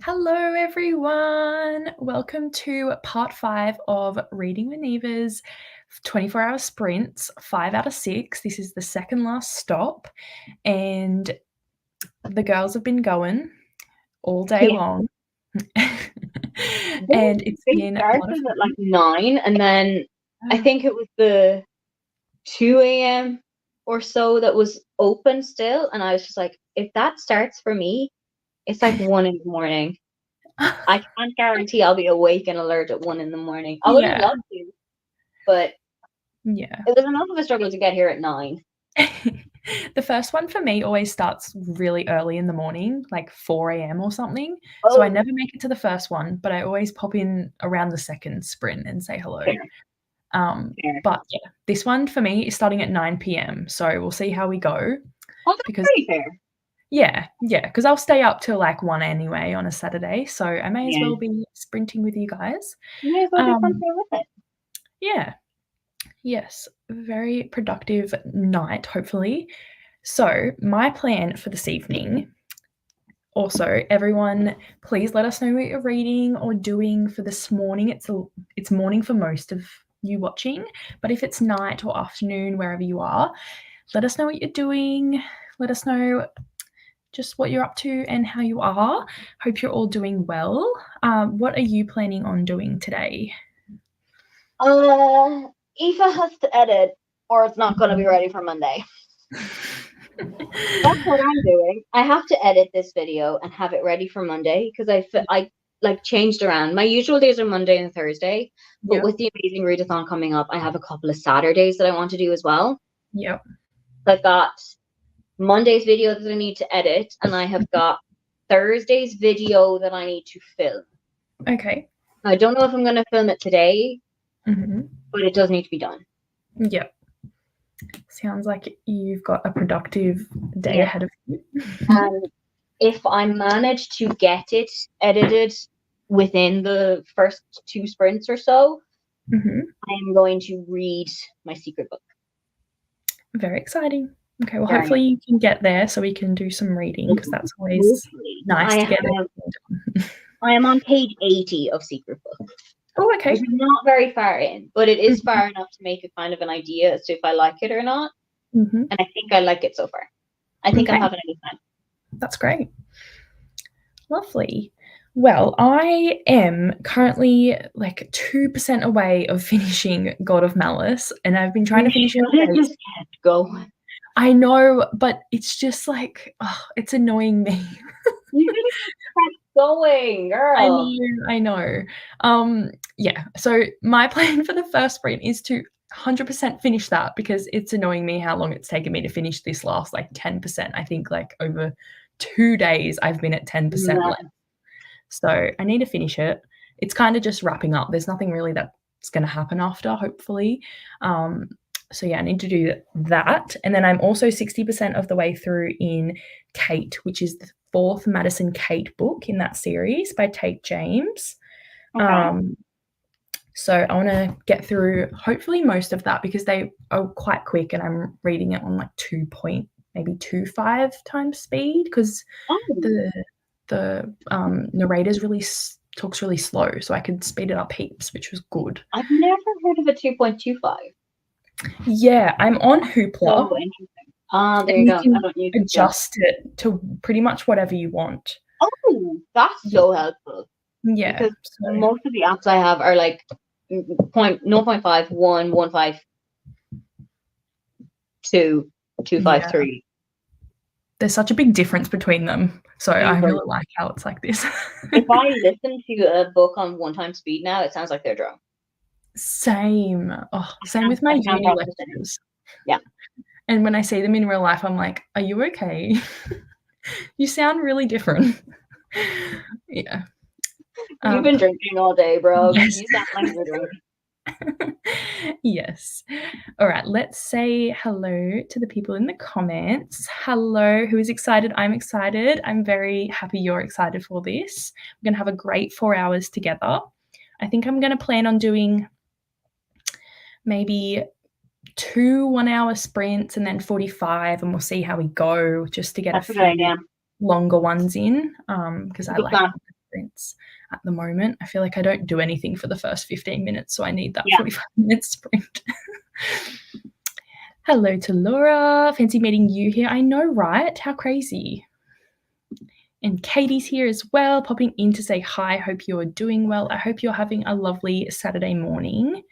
Hello, everyone. Welcome to part 5 of Reading with Neva's 24-hour sprints, 5 out of 6. This is the second last stop, and the girls have been going all day long. And it's been a lot of started at like 9, and then I think it was the 2 a.m. or so that was open still, and I was just like, if that starts for me, it's like 1 in the morning. I can't guarantee I'll be awake and alert at 1 in the morning. I would have loved to, but yeah, it was enough of a struggle to get here at 9. The first one for me always starts really early in the morning, like 4 a.m. or something. So I never make it to the first one, but I always pop in around the second sprint and say hello. But yeah, this one for me is starting at 9 p.m. So we'll see how we go. Oh, that's pretty fair. Yeah, because I'll stay up till like 1 anyway on a Saturday, so I may as well be sprinting with you guys. You may as well do something with it. Yeah. Yes, very productive night, hopefully. So my plan for this evening, also, everyone, please let us know what you're reading or doing for this morning. It's morning for most of you watching, but if it's night or afternoon, wherever you are, let us know what you're doing. Let us know just what you're up to and how you are. Hope you're all doing well. What are you planning on doing today? Aoife has to edit, or it's not going to be ready for Monday. That's what I'm doing. I have to edit this video and have it ready for Monday because I like changed around. My usual days are Monday and Thursday, but with the amazing readathon coming up, I have a couple of Saturdays that I want to do as well. Yep. I've got Monday's video that I need to edit, and I have got Thursday's video that I need to film. Okay. I don't know if I'm going to film it today, but it does need to be done. Yep. Sounds like you've got a productive day ahead of you. And if I manage to get it edited within the first 2 sprints or so, I'm going to read my secret book. Very exciting. Okay, well, hopefully you can get there so we can do some reading, because that's always nice to get it. I am on page 80 of secret book. Oh, okay. Which is not very far in, but it is far enough to make a kind of an idea as to if I like it or not. And I think I like it so far. I think I'm having a good time. That's great. Lovely. Well, I am currently like 2% away of finishing God of Malice, and I've been trying to finish it. It just kept going. I know, but it's just like, it's annoying me. You should have kept going, girl. I know. Yeah, so my plan for the first sprint is to 100% finish that, because it's annoying me how long it's taken me to finish this last like 10%. I think like over 2 days I've been at 10% left. So I need to finish it. It's kind of just wrapping up. There's nothing really that's going to happen after, hopefully. So yeah, I need to do that. And then I'm also 60% of the way through in Kate, which is the 4th Madison Kate book in that series by Tate James. So I want to get through hopefully most of that, because they are quite quick and I'm reading it on like 2.25 times speed, because the narrator's really talks really slow, so I could speed it up heaps, which was good. I've never heard of a 2.25. Yeah, I'm on Hoopla. So interesting. There you go. I don't use adjust it to pretty much whatever you want. Oh, that's so helpful. Yeah. Because most of the apps I have are like 0.5, 1, 1.5, 2, 2.53. There's such a big difference between them. So I really like how it's like this. If I listen to a book on 1 time speed now, it sounds like they're drunk. Same. Same with my uni lectures. Yeah. And when I see them in real life, I'm like, are you okay? You sound really different. Yeah. You've been drinking all day, bro. Yes. You sound like you're drinking. Yes. All right, let's say hello to the people in the comments. Hello, who is excited? I'm excited. I'm very happy you're excited for this. We're going to have a great 4 hours together. I think I'm going to plan on doing maybe 2 1-hour sprints and then 45, and we'll see how we go, just to get a few longer ones in, because I like at the moment. I feel like I don't do anything for the first 15 minutes, so I need that 45 minute sprint. Hello to Laura. Fancy meeting you here. I know, right? How crazy. And Katie's here as well, popping in to say hi. Hope you're doing well. I hope you're having a lovely Saturday morning.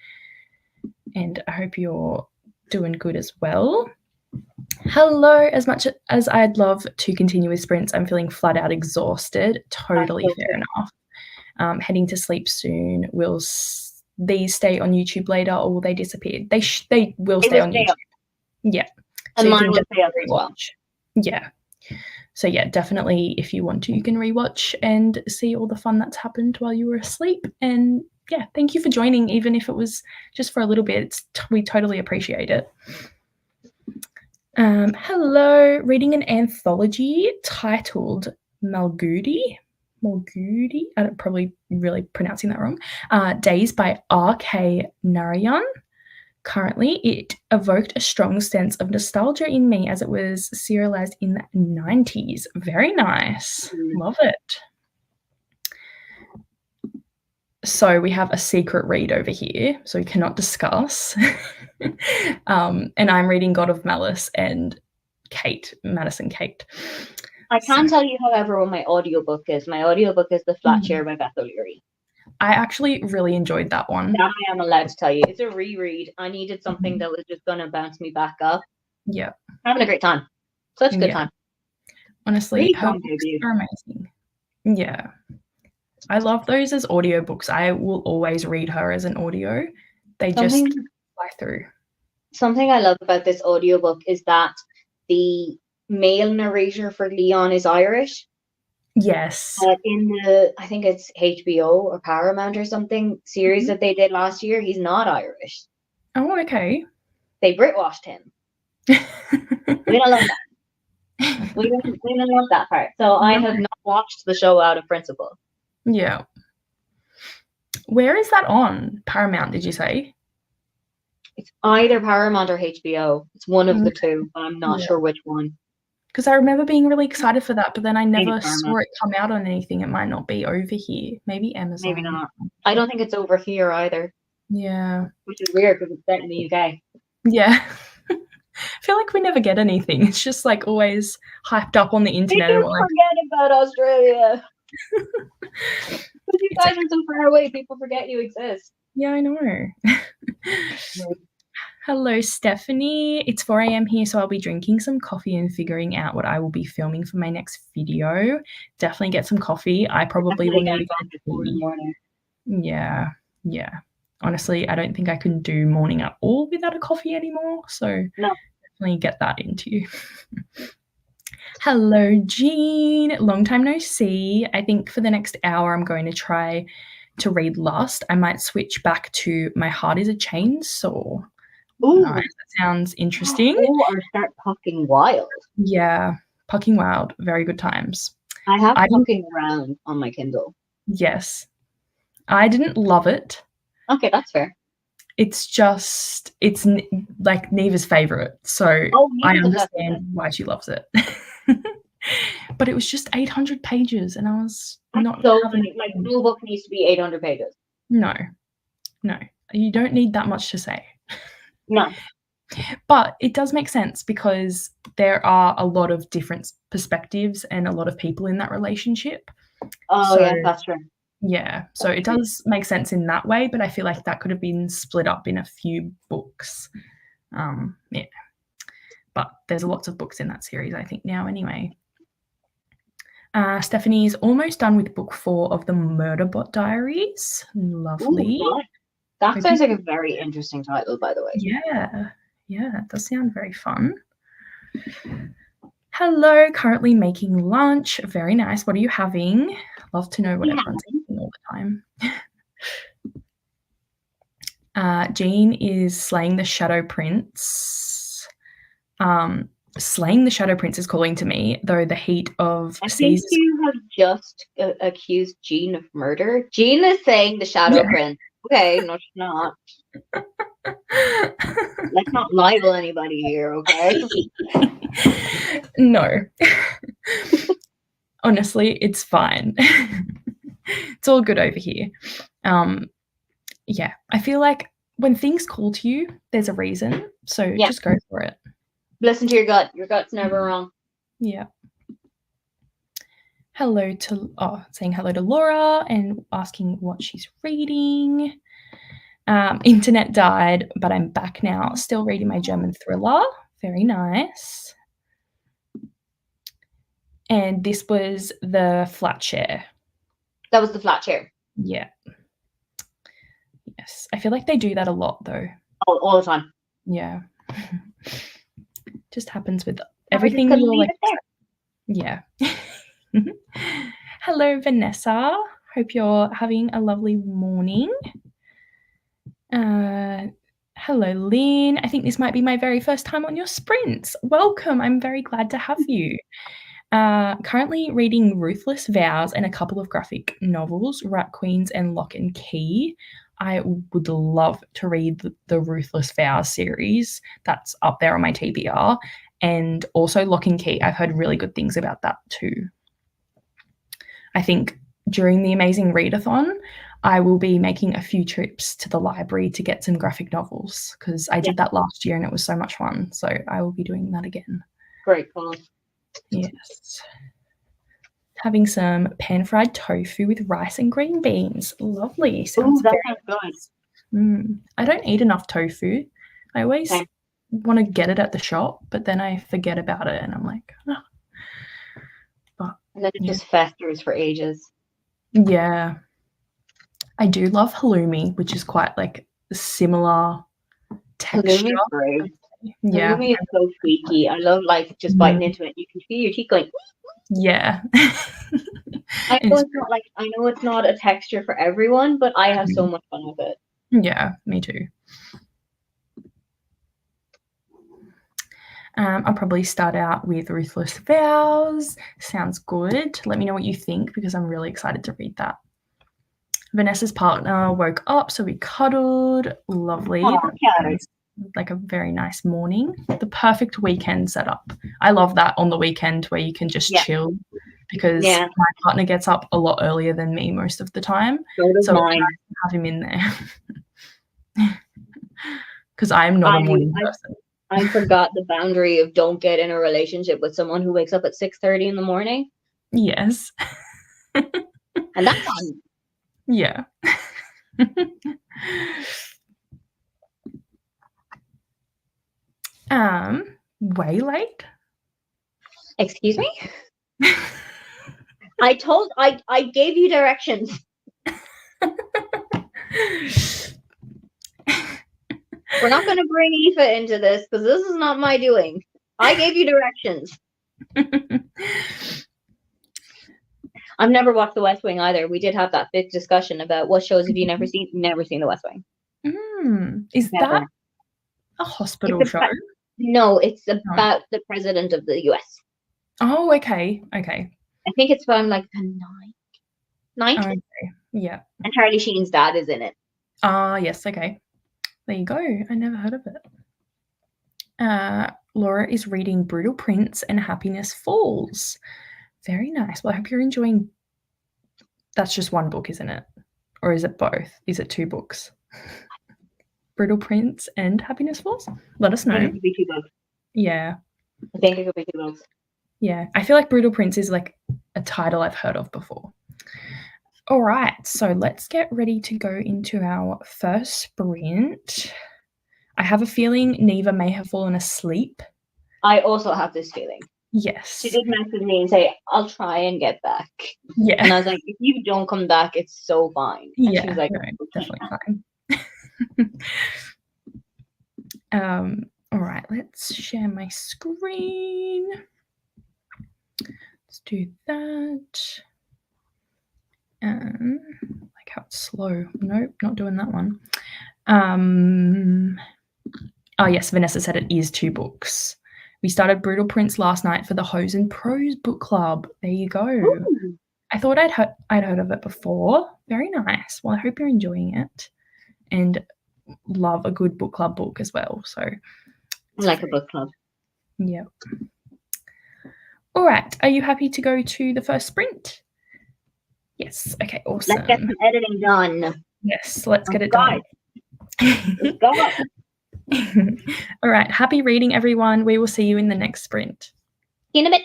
And I hope you're doing good as well. Hello. As much as I'd love to continue with sprints, I'm feeling flat out exhausted. Totally fair enough. Heading to sleep soon. Will these stay on YouTube later, or will they disappear? They will stay on YouTube. Yeah. And so mine will stay up as well. Yeah. So yeah, definitely if you want to, you can rewatch and see all the fun that's happened while you were asleep. And yeah, thank you for joining, even if it was just for a little bit. We totally appreciate it. Hello, reading an anthology titled Malgudi. I'm probably really pronouncing that wrong. Days by R.K. Narayan. Currently, it evoked a strong sense of nostalgia in me as it was serialized in the 90s. Very nice. Love it. So we have a secret read over here, so we cannot discuss. And I'm reading God of Malice and Madison Kate. I can tell you, however, what my audiobook is. My audiobook is The Flat Chair by Beth O'Leary. I actually really enjoyed that one. That I am allowed to tell you. It's a reread. I needed something that was just going to bounce me back up. Yeah. Having a great time. Such a good time. Honestly, really her books are amazing. Yeah. I love those as audiobooks. I will always read her as an audio. They just fly through. Something I love about this audiobook is that the male narrator for Leon is Irish. Yes. In the, I think it's HBO or Paramount or something series that they did last year, he's not Irish. Oh, okay. They Brit-washed him. We don't love that. We don't love that part. So I have not watched the show out of principle. Yeah. Where is that on? Paramount, did you say? It's either Paramount or HBO. It's one of the two, but I'm not sure which one. Because I remember being really excited for that, but then I never saw it come out on anything. It might not be over here. Maybe Amazon. Maybe not. I don't think it's over here either. Yeah. Which is weird because it's set in the UK. Yeah. I feel like we never get anything. It's just like always hyped up on the internet. People forget about Australia. Because you guys are so far away, people forget you exist. Yeah, I know. Hello, Stephanie. It's 4 a.m. here, so I'll be drinking some coffee and figuring out what I will be filming for my next video. Definitely get some coffee. I probably will need morning. Yeah. Honestly, I don't think I can do morning at all without a coffee anymore, so definitely get that into you. Hello, Jean. Long time no see. I think for the next hour, I'm going to try to read Lust. I might switch back to My Heart is a Chainsaw. Ooh. Nice. That sounds interesting. Or start Pucking Wild. Yeah, Pucking Wild. Very good times. I have Pucking Around on my Kindle. Yes. I didn't love it. Okay, that's fair. It's like Neva's favorite, so I understand why she loves it. But it was just 800 pages, and I was not having... Like, no book needs to be 800 pages. No. You don't need that much to say. No. But it does make sense because there are a lot of different perspectives and a lot of people in that relationship. Oh, yeah, that's true. Yeah, so it does make sense in that way, but I feel like that could have been split up in a few books. Yeah. But there's lots of books in that series, I think, now anyway. Stephanie's almost done with book 4 of the Murderbot Diaries. Lovely. Ooh, that sounds like a very interesting title, by the way. Yeah, it does sound very fun. Hello, currently making lunch. Very nice. What are you having? Love to know what everyone's eating all the time. Jean is slaying the Shadow Prince. Slaying the Shadow Prince is calling to me, though the heat of I think you have just accused Jean of murder. Jean is saying the Shadow Prince. Okay, no, she's not. Let's not libel anybody here, okay? No. Honestly, it's fine. It's all good over here. Yeah, I feel like when things call to you, there's a reason. So just go for it. Listen to your gut. Your gut's never wrong. Yeah. Saying hello to Laura and asking what she's reading. Internet died, but I'm back now. Still reading my German thriller. Very nice. And this was the flat share. That was the flat share. Yeah. Yes. I feel like they do that a lot though. All the time. Yeah. Just happens with everything. You're like, yeah. Hello, Vanessa. Hope you're having a lovely morning. Hello, Lynn. I think this might be my very first time on your sprints. Welcome. I'm very glad to have you. Currently reading Ruthless Vows and a couple of graphic novels, Rat Queens and Lock and Key. I would love to read the Ruthless Vows series. That's up there on my TBR. And also Lock and Key. I've heard really good things about that too. I think during the Amazing Readathon, I will be making a few trips to the library to get some graphic novels because I did that last year and it was so much fun. So I will be doing that again. Great fun. Yes. Having some pan-fried tofu with rice and green beans. Lovely. Sounds that very sounds good. I don't eat enough tofu. I always want to get it at the shop, but then I forget about it and I'm like, oh. But, and then it just festers for ages. Yeah. I do love halloumi, which is quite like similar texture. Halloumi's great. Yeah. Halloumi is so squeaky. I love like just biting into it. You can feel your teeth going. Yeah. I know it's not a texture for everyone, but I have so much fun with it. Yeah, me too. I'll probably start out with Ruthless Vows. Sounds good. Let me know what you think because I'm really excited to read that. Vanessa's partner woke up, so we cuddled. Lovely. Like a very nice morning. The perfect weekend setup. I love that on the weekend where you can just chill because my partner gets up a lot earlier than me most of the time. So it's nice to have him in there. Because I'm not a morning person. I forgot the boundary of don't get in a relationship with someone who wakes up at 6:30 in the morning. Yes. And that's fun. Yeah. Way late? Excuse me? I gave you directions. We're not going to bring Aoife into this because this is not my doing. I gave you directions. I've never watched The West Wing either. We did have that big discussion about what shows have you never seen. Never seen The West Wing. Is that a hospital show? No, it's about the president of the US. Oh, okay. I think it's from like the 90s. Okay. Yeah. And Charlie Sheen's dad is in it. Yes. Okay. There you go. I never heard of it. Laura is reading Brutal Prince and Happiness Falls. Very nice. Well, I hope you're enjoying. That's just one book, isn't it? Or is it both? Is it two books? Brutal Prince and Happiness Falls? Let us know. I think it could be two books. Yeah. I think it could be two books. Yeah. I feel like Brutal Prince is like a title I've heard of before. All right. So let's get ready to go into our first sprint. I have a feeling Neva may have fallen asleep. I also have this feeling. Yes. She did message me and say, I'll try and get back. Yeah. And I was like, if you don't come back, it's so fine. And she was like, no, definitely fine. All right, let's share my screen. Let's do that. Like how it's slow. Nope, not doing that one. Oh yes, Vanessa said it is two books. We started Brutal Prince last night for the Hose and Prose book club. There you go. Ooh. I thought I'd heard of it before. Very nice. Well, I hope you're enjoying it and love a good book club book as well. So I like a book club. Yeah. All right. Are you happy to go to the first sprint? Yes. Okay, Let's get awesome. some editing done. Yes, let's get it Guys, done. let's go. All right. Happy reading, everyone. We will see you in the next sprint. See you in a bit.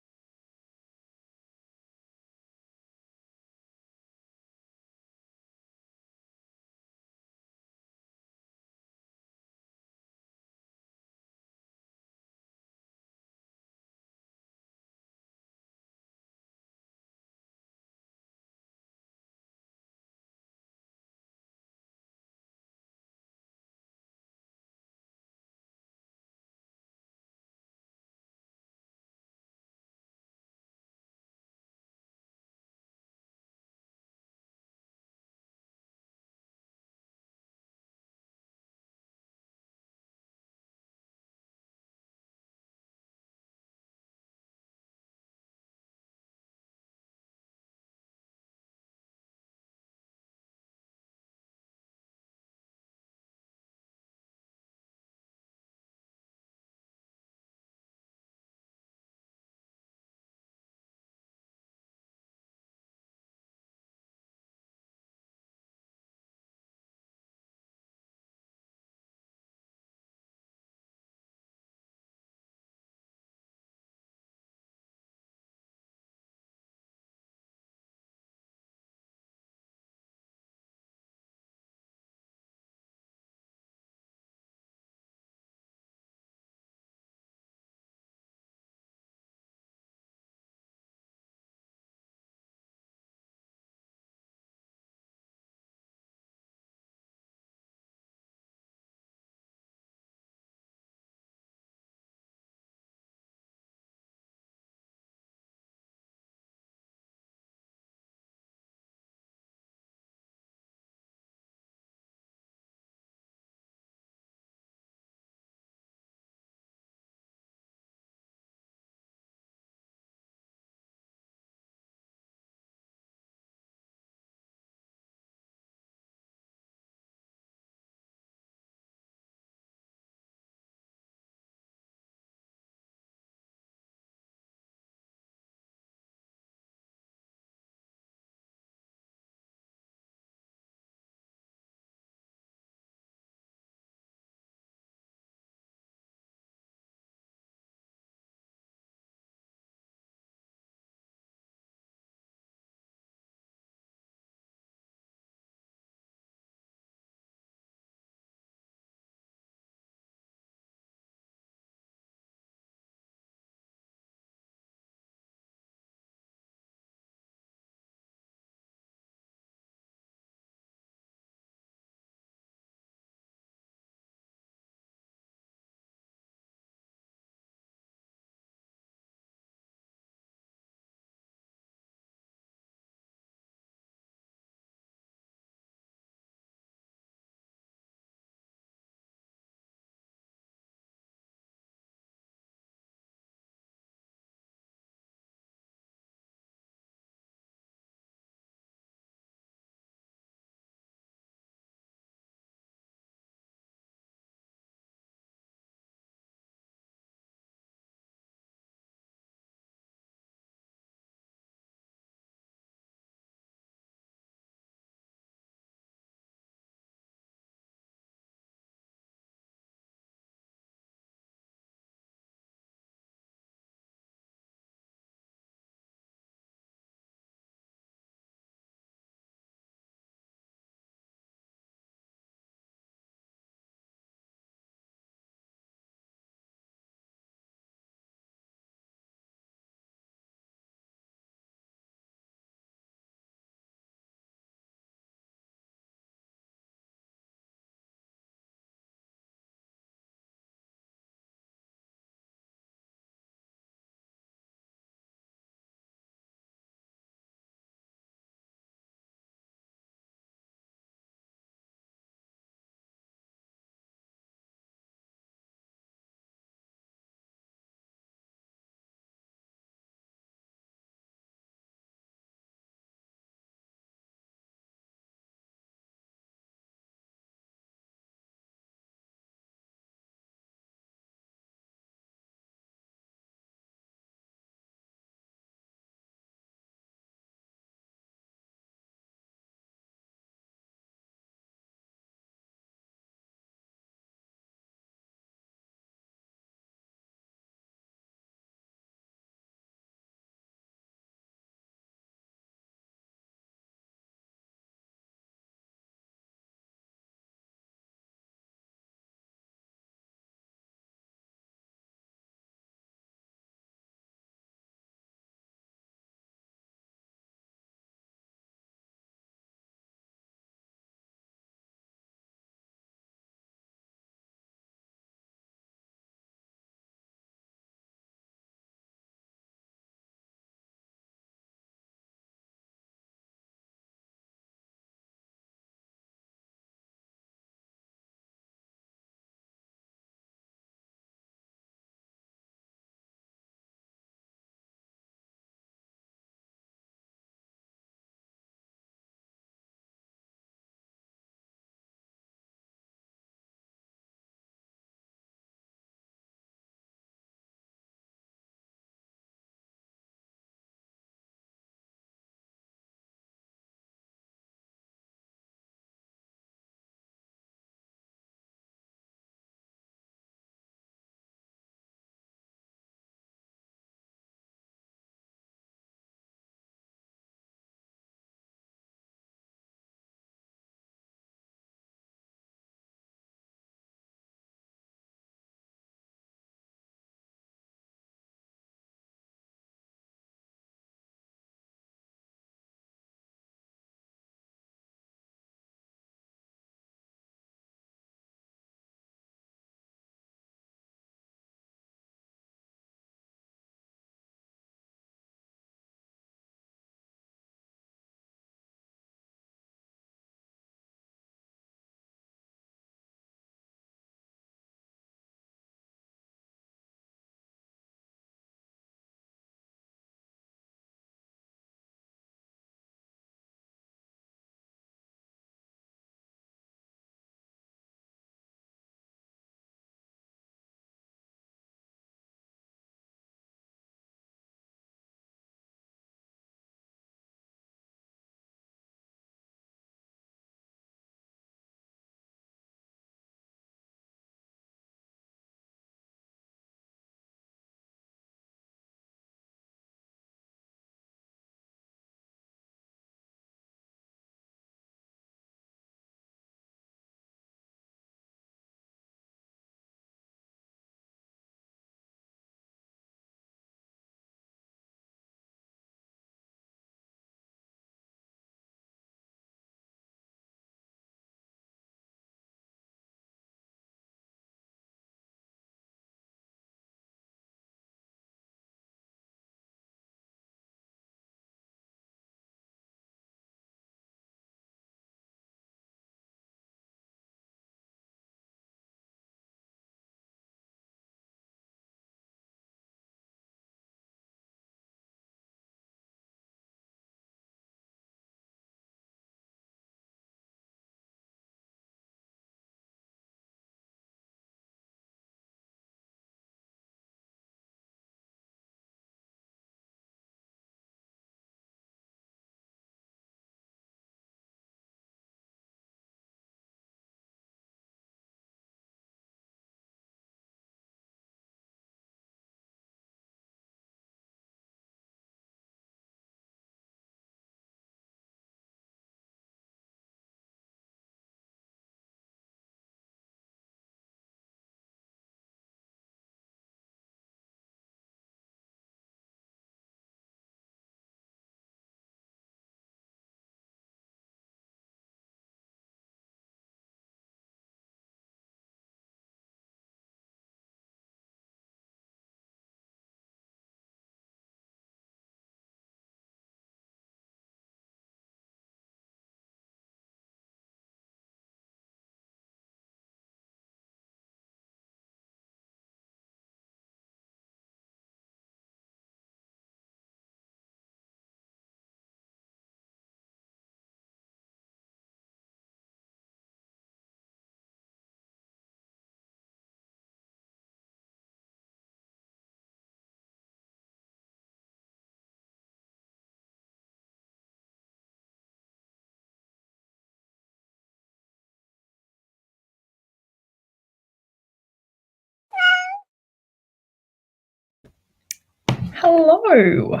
Hello.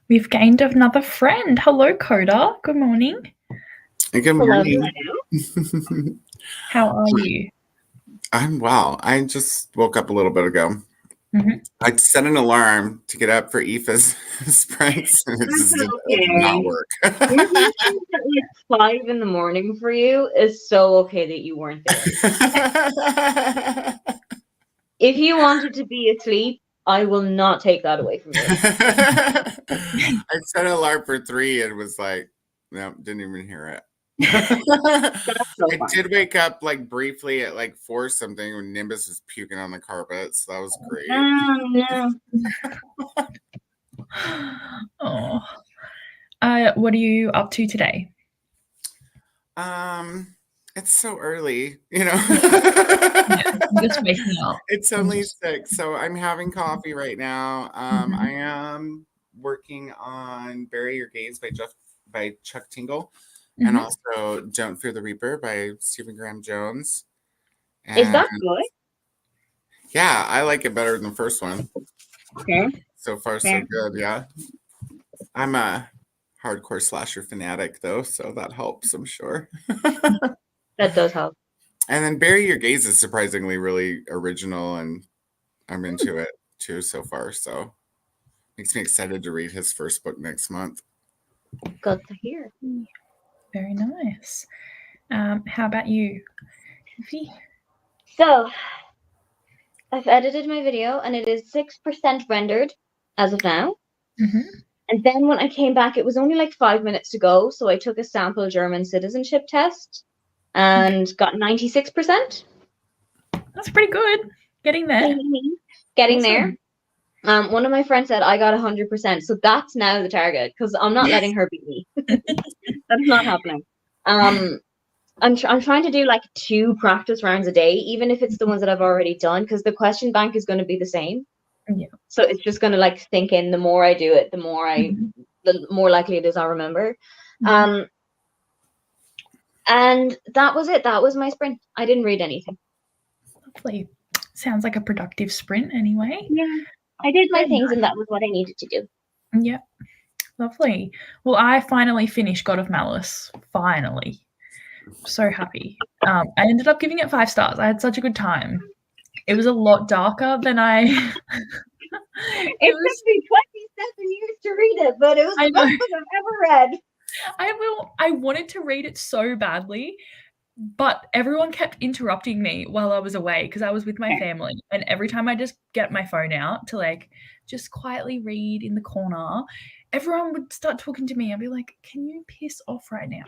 We've gained another friend. Hello, Koda. Good morning. Good morning. How are you? I'm well. I just woke up a little bit ago. I set an alarm to get up for Aoife's sprints, and it did not work. 5 in the morning for you is so okay that you weren't there. If you wanted to be asleep, I will not take that away from you. I set an alarm for 3 and was like, no, didn't even hear it. I did wake up like briefly at like 4 something when Nimbus was puking on the carpet, so that was great. Oh, what are you up to today? It's so early, you know. Just waking up. It's only 6, so I'm having coffee right now. I am working on Bury Your Gaze by Chuck Tingle, and also Don't Fear the Reaper by Stephen Graham Jones. And is that good? Yeah, I like it better than the first one. Okay. So far, so good. Yeah, I'm a hardcore slasher fanatic, though, so that helps, I'm sure. That does help. And then Bury Your Gaze is surprisingly really original, and I'm into it too so far. So makes me excited to read his first book next month. Good to hear. Very nice. How about you, Aoife? So I've edited my video, and it is 6% rendered as of now. And then when I came back, it was only like 5 minutes to go. So I took a sample German citizenship test and got 96%. That's pretty good. Getting there. Getting there. One of my friends said I got 100%. So that's now the target, because I'm not letting her beat me. That's not happening. I'm trying to do like 2 practice rounds a day, even if it's the ones that I've already done, because the question bank is going to be the same. Yeah. So it's just going to like sink in. The more I do it, the more likely it is I'll remember. And that was it. That was my sprint. I didn't read anything. Lovely. Sounds like a productive sprint anyway. Yeah. I did my things, and that was what I needed to do. Yeah. Lovely. Well, I finally finished God of Malice. Finally. So happy. I ended up giving it 5 stars. I had such a good time. It was a lot darker than I... It took me 27 years to read it, but it was the best book I've ever read. I wanted to read it so badly, but everyone kept interrupting me while I was away because I was with my family, and every time I just get my phone out to like just quietly read in the corner, everyone would start talking to me. I'd be like, can you piss off right now?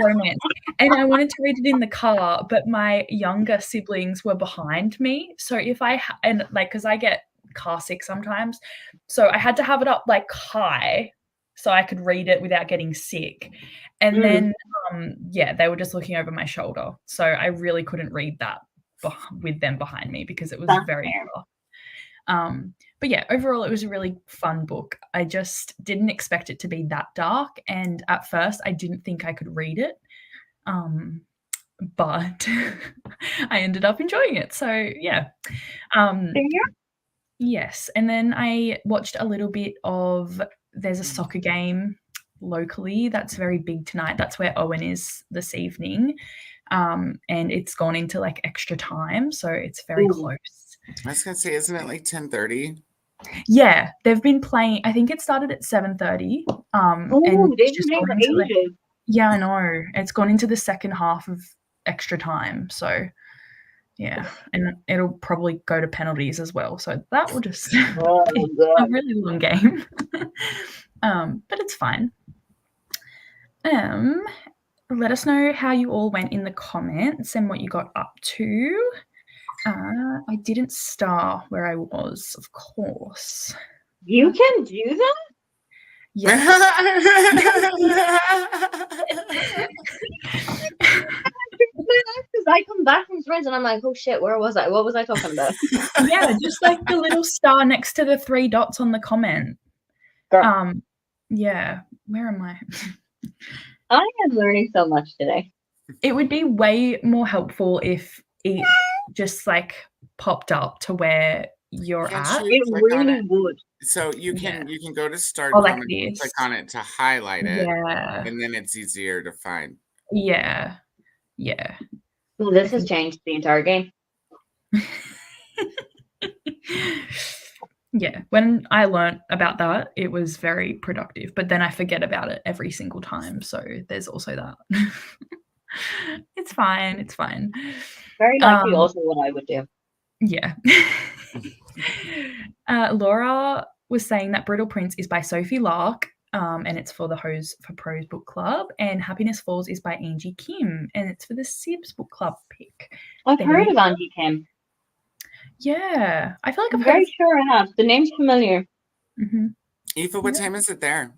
Romance. And I wanted to read it in the car, but my younger siblings were behind me. So because I get car sick sometimes, so I had to have it up like high so I could read it without getting sick. And then, they were just looking over my shoulder. So I really couldn't read that with them behind me because it was very rough. But yeah, overall, it was a really fun book. I just didn't expect it to be that dark. And at first, I didn't think I could read it. But I ended up enjoying it. So yeah. Yes. And then I watched a little bit of, there's a soccer game locally that's very big tonight. That's where Owen is this evening. And it's gone into like extra time. So it's very close. I was going to say, isn't it like 10:30? Yeah, they've been playing. I think it started at 7:30. And they've been playing for ages. Yeah, I know. It's gone into the second half of extra time. So yeah, and it'll probably go to penalties as well. So that will just be a really long game. But it's fine. Let us know how you all went in the comments and what you got up to. I didn't star where I was, of course. You can do that? Yes. Because I come back from friends and I'm like, oh shit, where was I? What was I talking about? Yeah, just like the little star next to the 3 dots on the comment. Girl. Yeah, where am I? I am learning so much today. It would be way more helpful if it just like popped up to where you're Can't at. you It click on really it? would. So you can go to start Oh, like comments and click this. on it to highlight it, Yeah. and then it's easier to find. Yeah. Well, this has changed the entire game. Yeah, when I learnt about that, it was very productive, but then I forget about it every single time. So there's also that. It's fine. Very likely also what I would do. Yeah. Laura was saying that Brittle Prince is by Sophie Lark, and it's for the Hose for Prose book club, and Happiness Falls is by Angie Kim, and it's for the Sibs book club pick. I've heard of Angie Kim. Yeah, I feel like I'm very sure I have. The name's familiar. Mm-hmm. Aoife, what time is it there?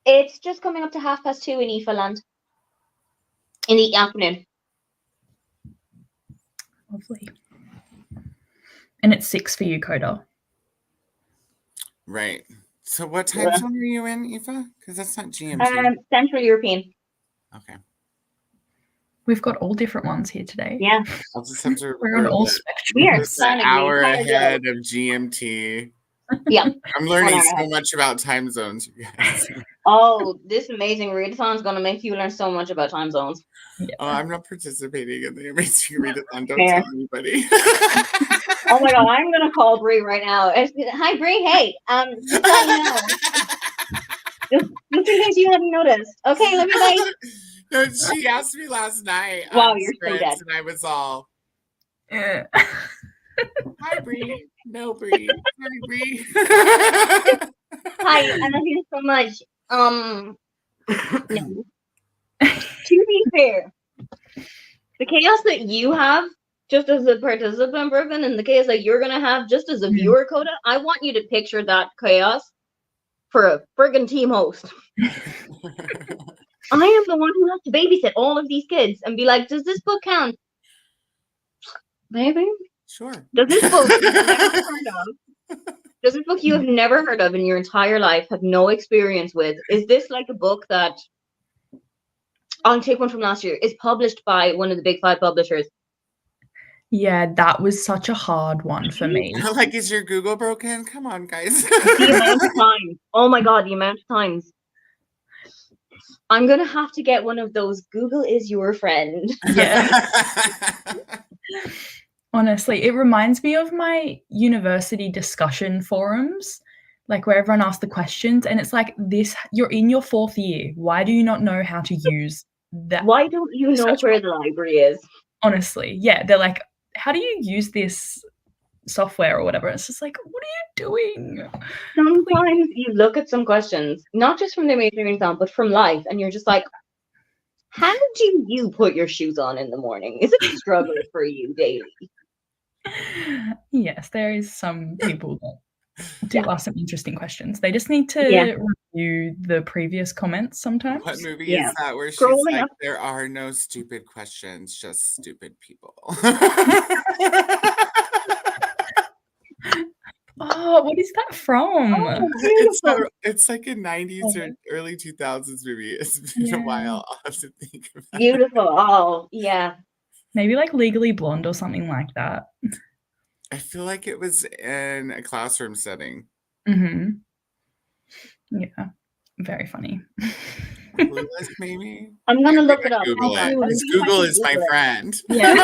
It's just coming up to 2:30 in Aoife land in the afternoon. Lovely. And it's 6 for you, Koda. Right. So what time zone are you in, Aoife? Because that's not GMT. Central European. Okay. We've got all different ones here today. Yeah. I'll just have to We're on all spectrum. We are an planning hour the entire ahead of GMT. Yeah. I'm learning 1 hour so ahead. much about time zones, you guys. Oh, this amazing readathon is going to make you learn so much about time zones. Yeah. Oh, I'm not participating in the amazing readathon. Don't Fair. tell anybody. Oh my god, I'm going to call Brie right now. Hi, Brie. Hey, just let you know. Just in case you hadn't noticed. Okay, love you, bye. No, she asked me last night. Wow, you're so dead. And I was all, Yeah. hi, Brie. No, Brie. Hi, Brie. Hi, I love you so much. No. To be fair, the chaos that you have just as a participant, Brooklyn, and the chaos that you're going to have just as a viewer, Koda, I want you to picture that chaos for a friggin' team host. I am the one who has to babysit all of these kids and be like, does this book count? Maybe. Sure. Does this book you have never heard of? Does this book you have never heard of in your entire life, have no experience with? Is this like a book that, I'll take one from last year, is published by one of the big 5 publishers? Yeah, that was such a hard one for me. Like, is your Google broken? Come on, guys. The amount of times. Oh my god, the amount of times. I'm going to have to get one of those Google is your friend. Yeah. Honestly, it reminds me of my university discussion forums, like where everyone asks the questions, and it's like this, you're in your 4th year. Why do you not know how to use that? Why don't you know where the library is? Honestly, yeah. They're like, how do you use this software or whatever? It's just like, what are you doing? Sometimes you look at some questions, not just from the major exam, but from life, and you're just like, how do you put your shoes on in the morning? Is it a struggle for you daily? Yes, there is some people that do ask some interesting questions. They just need to review the previous comments sometimes. What movie is that where she's Scrolling like, up. there are no stupid questions, just stupid people? Oh, what is that from? Oh, it's like a 90s or early 2000s movie. It's been a while. I'll have to think about it. Beautiful. Oh, yeah. Maybe like Legally Blonde or something like that. I feel like it was in a classroom setting. Mm-hmm. Yeah, very funny. Clueless, maybe? I'm going to look it up. Google it. Because Google is my friend. Yeah.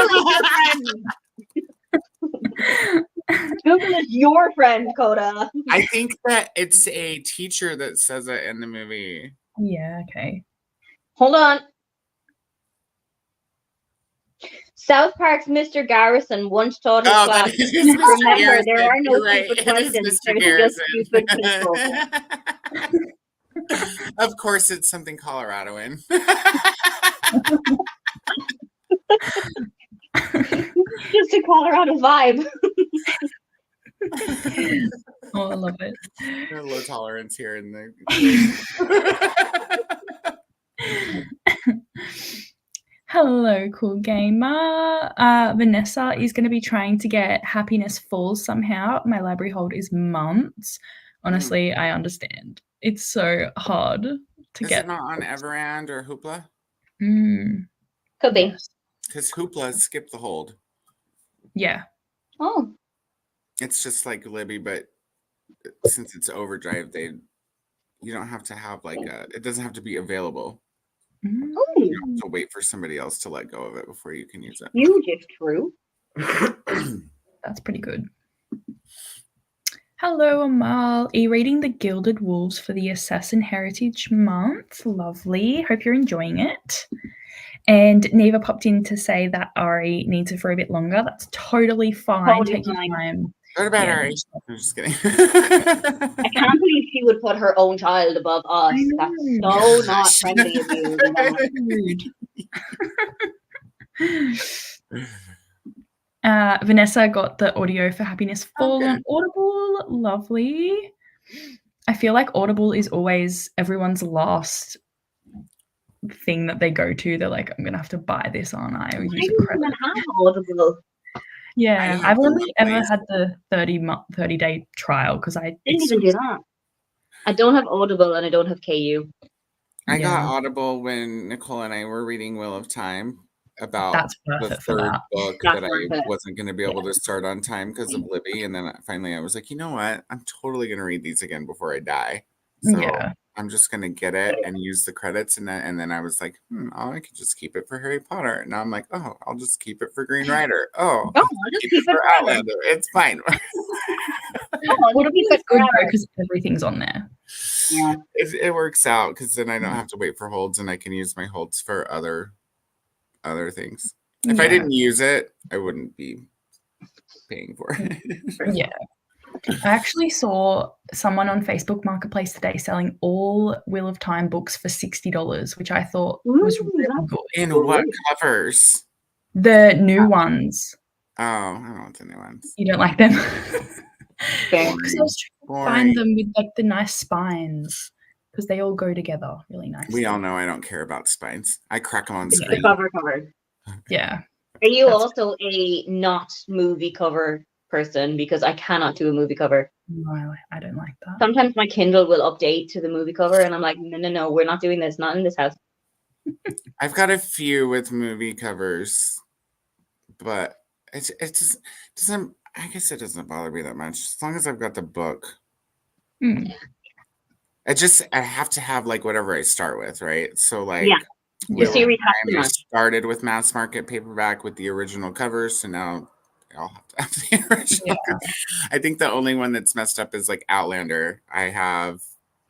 Google is your friend, Koda. I think that it's a teacher that says it in the movie. Yeah, okay. Hold on. South Park's Mr. Garrison once taught his class. Remember, there are no stupid questions. There's just stupid people. Of course, it's something Coloradoan. Just a Colorado vibe. Oh, I love it. There's low tolerance here in the. Hello, cool gamer. Vanessa is going to be trying to get Happiness Falls somehow. My library hold is months. Honestly, I understand. It's so hard to get. Is it not on F.R.I.E.N.D. or Hoopla? Could be. Because Hoopla skipped the hold. Yeah. Oh. It's just like Libby, but since it's Overdrive, you don't have to have like it doesn't have to be available. You don't have to wait for somebody else to let go of it before you can use it. Huge if true. That's pretty good. Hello, Amal. Are you reading The Gilded Wolves for the Assassin Heritage Month? Lovely. Hope you're enjoying it. And Neva popped in to say that Ari needs it for a bit longer. That's totally fine. Take your time. What about Ari? I'm just kidding. I can't believe she would put her own child above us. That's so not friendly of you. Vanessa got the audio for Happiness Fall on Audible. Lovely. I feel like Audible is always everyone's last thing that they go to. They're like, I'm gonna have to buy this, aren't I? Or use a credit. Have Audible. Yeah, I've only ever had the 30-day trial because I didn't even do that. I don't have Audible and I don't have KU. I got Audible when Nicole and I were reading Wheel of Time about the third book that I wasn't going to be able to start on time because of Libby. And then finally I was like, you know what? I'm totally going to read these again before I die. So I'm just going to get it and use the credits. And then I was like, I could just keep it for Harry Potter. And now I'm like, I'll just keep it for Green Rider. I'll just keep it for Outlander. It's fine. It's good because everything's on there. Yeah, it works out because then I don't have to wait for holds and I can use my holds for other things. If I didn't use it, I wouldn't be paying for it. Yeah. I actually saw someone on Facebook Marketplace today selling all Wheel of Time books for $60, which I thought was really good. In what covers? The new ones. Oh, I don't want the new ones. You don't like them? Boring. Because I was trying to find them with like the nice spines because they all go together really nicely. We all know I don't care about spines. I crack them on screen. Cover. Yeah. Are you also a not movie cover person? Because I cannot do a movie cover. No, I don't like that. Sometimes my Kindle will update to the movie cover and I'm like, no, we're not doing this. Not in this house. I've got a few with movie covers, but it just doesn't. I guess it doesn't bother me that much as long as I've got the book. I have to have like whatever I start with, right? So like, the series I started with mass market paperback with the original cover, so now I'll have to have the original. I think the only one that's messed up is like Outlander. I have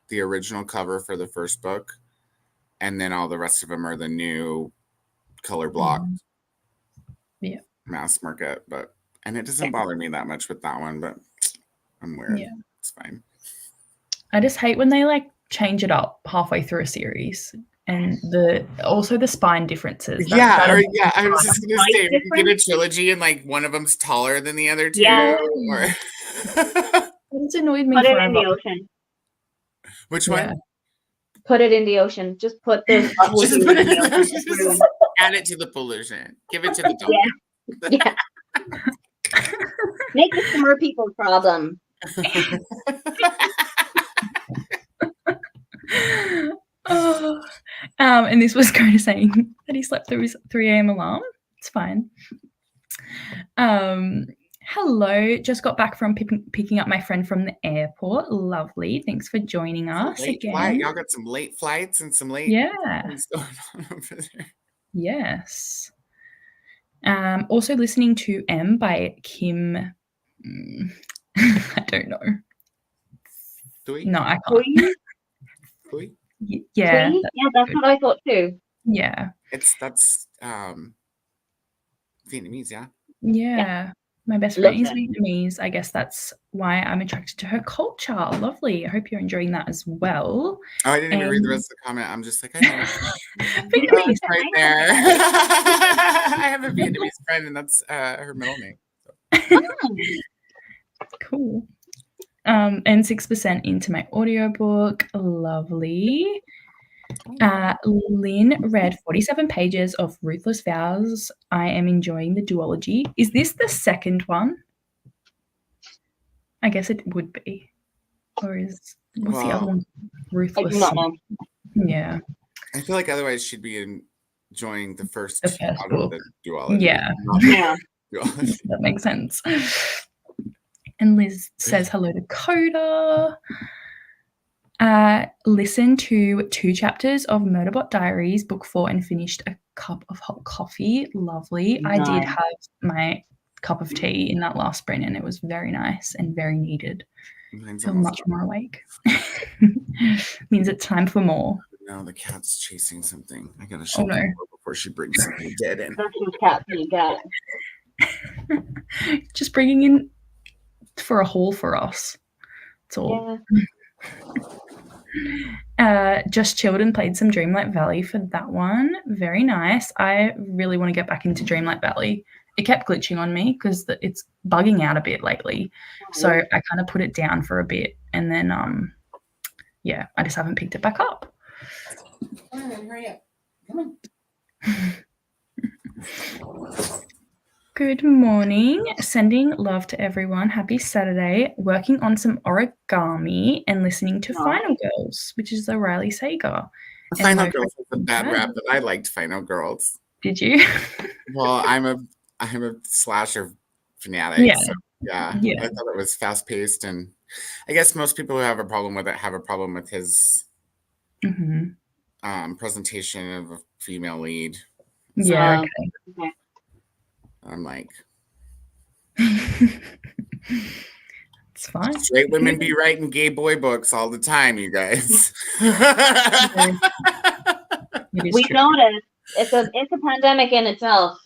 the original cover for the first book, and then all the rest of them are the new color block. Mass market, and it doesn't bother me that much with that one, but I'm weird. Yeah, it's fine. I just hate when they like change it up halfway through a series. And also the spine differences. I was just gonna say you get a trilogy and like one of them's taller than the other two. It's annoyed me. Put it in the ocean. Which one? Put it in the ocean. Just put this. Just add it to the pollution. Give it to the dog. Yeah. Make it a more people's problem. And this was Koda saying that he slept through his 3 a.m. alarm. It's fine. Hello, just got back from picking up my friend from the airport. Lovely. Thanks for joining us again. Flight. Y'all got some late flights and some late things going on over there. Yes. Also listening to M by Kim. I don't know. No, I can't. Yeah, that's what I thought too. Yeah, that's Vietnamese, yeah. My best friend is Vietnamese. I guess that's why I'm attracted to her culture. Lovely. I hope you're enjoying that as well. Oh, I didn't even read the rest of the comment. I'm just like, I know. Vietnamese right there. I have a Vietnamese friend, and that's her middle name. So. Cool. And 6% into my audiobook. Lovely. Lynn read 47 pages of Ruthless Vows. I am enjoying the duology. Is this the second one? I guess it would be. Or what's the other one? Ruthless. I do not know. Yeah. I feel like otherwise she'd be enjoying the first out book. Of the duology. Yeah. Yeah. That makes sense. And Liz says hello to Koda. Listened to 2 chapters of Murderbot Diaries, book 4, and finished a cup of hot coffee. Lovely. I did Nice. have my cup of tea in that last sprint, and it was very nice and very needed. Mine's Feel almost much done. more awake. Means it's time for more. No, the cat's chasing something. I gotta Oh shut the no. door before she brings something dead in. That's your cat being got. Just bringing in for a haul for us. That's all. Just chilled and played some Dreamlight Valley for that one. Very nice. I really want to get back into Dreamlight Valley. It kept glitching on me because it's bugging out a bit lately. So I kind of put it down for a bit, and then I just haven't picked it back up. All right, hurry up. Come on. Good morning. Sending love to everyone. Happy Saturday. Working on some origami and listening to Final Girls, which is the Riley Saga. Final Girls was a bad rap, but I liked Final Girls. Did you? Well, I'm a slasher fanatic. Yeah. So, yeah. I thought it was fast paced, and I guess most people who have a problem with it have a problem with his presentation of a female lead. So Yeah. Okay. I'm like, it's fine. Straight women be writing gay boy books all the time, you guys. We've noticed it's a pandemic in itself.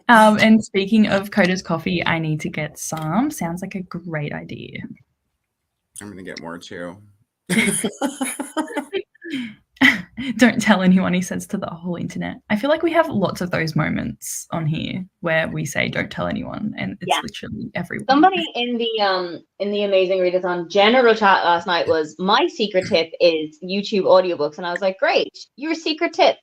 And speaking of Koda's coffee, I need to get some. Sounds like a great idea. I'm gonna get more too. Don't tell anyone, he says to the whole internet. I feel like we have lots of those moments on here where we say don't tell anyone, and it's literally everyone. Somebody in the Amazing Readathon general chat last night was, my secret tip is YouTube audiobooks, and I was like, great, your secret tip.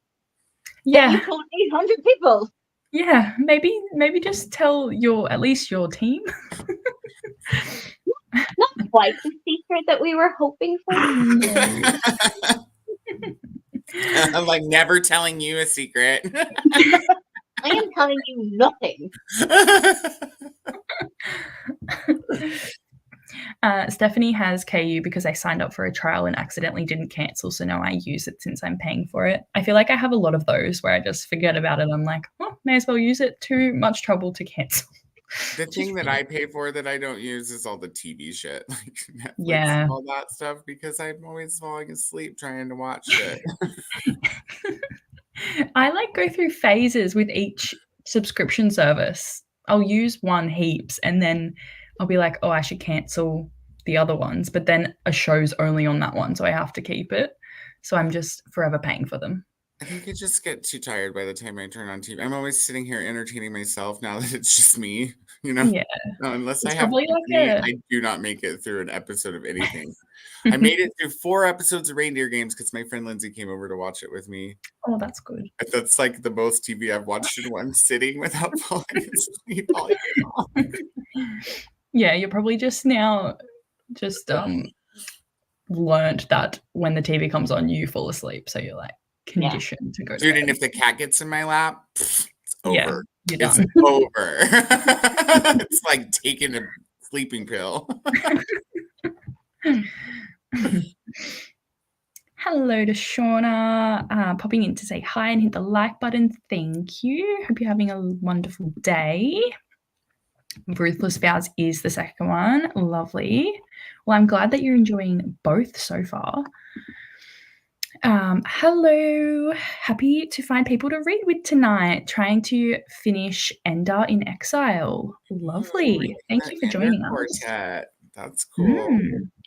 Yeah. You told 800 people. Yeah, maybe just tell at least your team. Not quite the secret that we were hoping for. I'm like never telling you a secret. I am telling you nothing. Stephanie has KU because I signed up for a trial and accidentally didn't cancel, so now I use it since I'm paying for it. I feel like I have a lot of those where I just forget about it. I'm like, oh, may as well use it. Too much trouble to cancel. The thing that I pay for that I don't use is all the TV shit, like Netflix and all that stuff, because I'm always falling asleep trying to watch it. I go through phases with each subscription service. I'll use one heaps and then I'll be like, oh, I should cancel the other ones, but then a show's only on that one, so I have to keep it. So I'm just forever paying for them. I think I just get too tired by the time I turn on TV. I'm always sitting here entertaining myself now that it's just me, Yeah. Unless it's I have TV, I do not make it through an episode of anything. I made it through 4 episodes of Reindeer Games because my friend Lindsay came over to watch it with me. Oh, that's good. That's like the most TV I've watched in one sitting without falling asleep all day long. Yeah, you're probably just now learned that when the TV comes on, you fall asleep. So you're like conditioned to go to bed. And if the cat gets in my lap, it's over. You're it's done. over. It's like taking a sleeping pill. Hello to Shauna, popping in to say hi and hit the like button. Thank you. Hope you're having a wonderful day. Ruthless Vows is the second one. Lovely. Well, I'm glad that you're enjoying both so far. Hello. Happy to find people to read with tonight. Trying to finish Ender in Exile. Lovely. Thank you for joining us. Quartet. That's cool.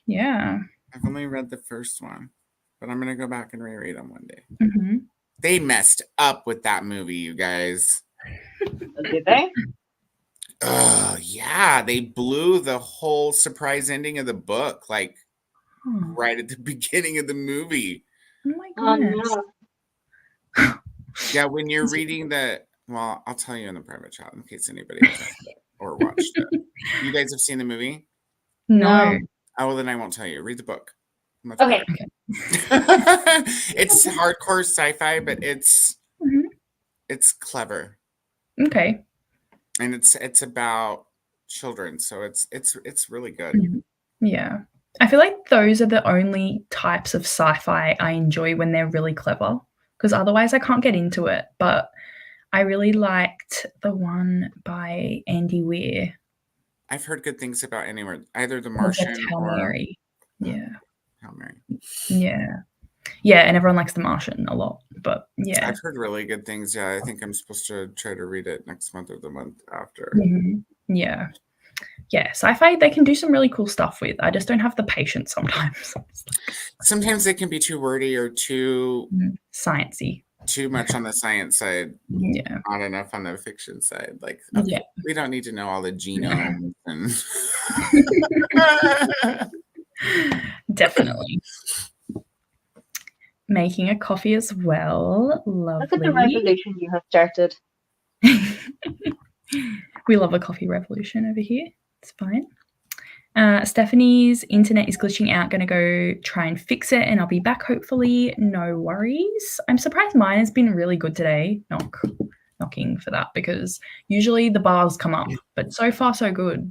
Yeah. I've only read the first one, but I'm going to go back and reread them one day. Mm-hmm. They messed up with that movie, you guys. Did they? Yeah. They blew the whole surprise ending of the book, right at the beginning of the movie. Oh my goodness. No. Yeah, when you're reading well, I'll tell you in the private chat in case anybody has read it or watched it. You guys have seen the movie? No. Oh, well, then I won't tell you. Read the book. Okay. It's hardcore sci-fi, but it's it's clever. Okay. And it's about children, so it's really good. Yeah. I feel like those are the only types of sci-fi I enjoy when they're really clever, because otherwise I can't get into it. But I really liked the one by Andy Weir. I've heard good things about anywhere, either The I Martian guess Hail or Mary. Yeah. Hail Mary. Yeah. Yeah, and everyone likes The Martian a lot, but yeah. I've heard really good things. Yeah, I think I'm supposed to try to read it next month or the month after. Yeah. Yeah, sci-fi they can do some really cool stuff with. I just don't have the patience sometimes. Sometimes they can be too wordy or too sciencey. Too much on the science side. Yeah. Not enough on the fiction side. Like, okay, we don't need to know all the genomes and definitely. Making a coffee as well. Lovely. Look at the revolution you have started. We love a coffee revolution over here. It's fine. Stephanie's internet is glitching out. Going to go try and fix it, and I'll be back hopefully. No worries. I'm surprised mine has been really good today. Knocking for that, because usually the bars come up, but so far so good.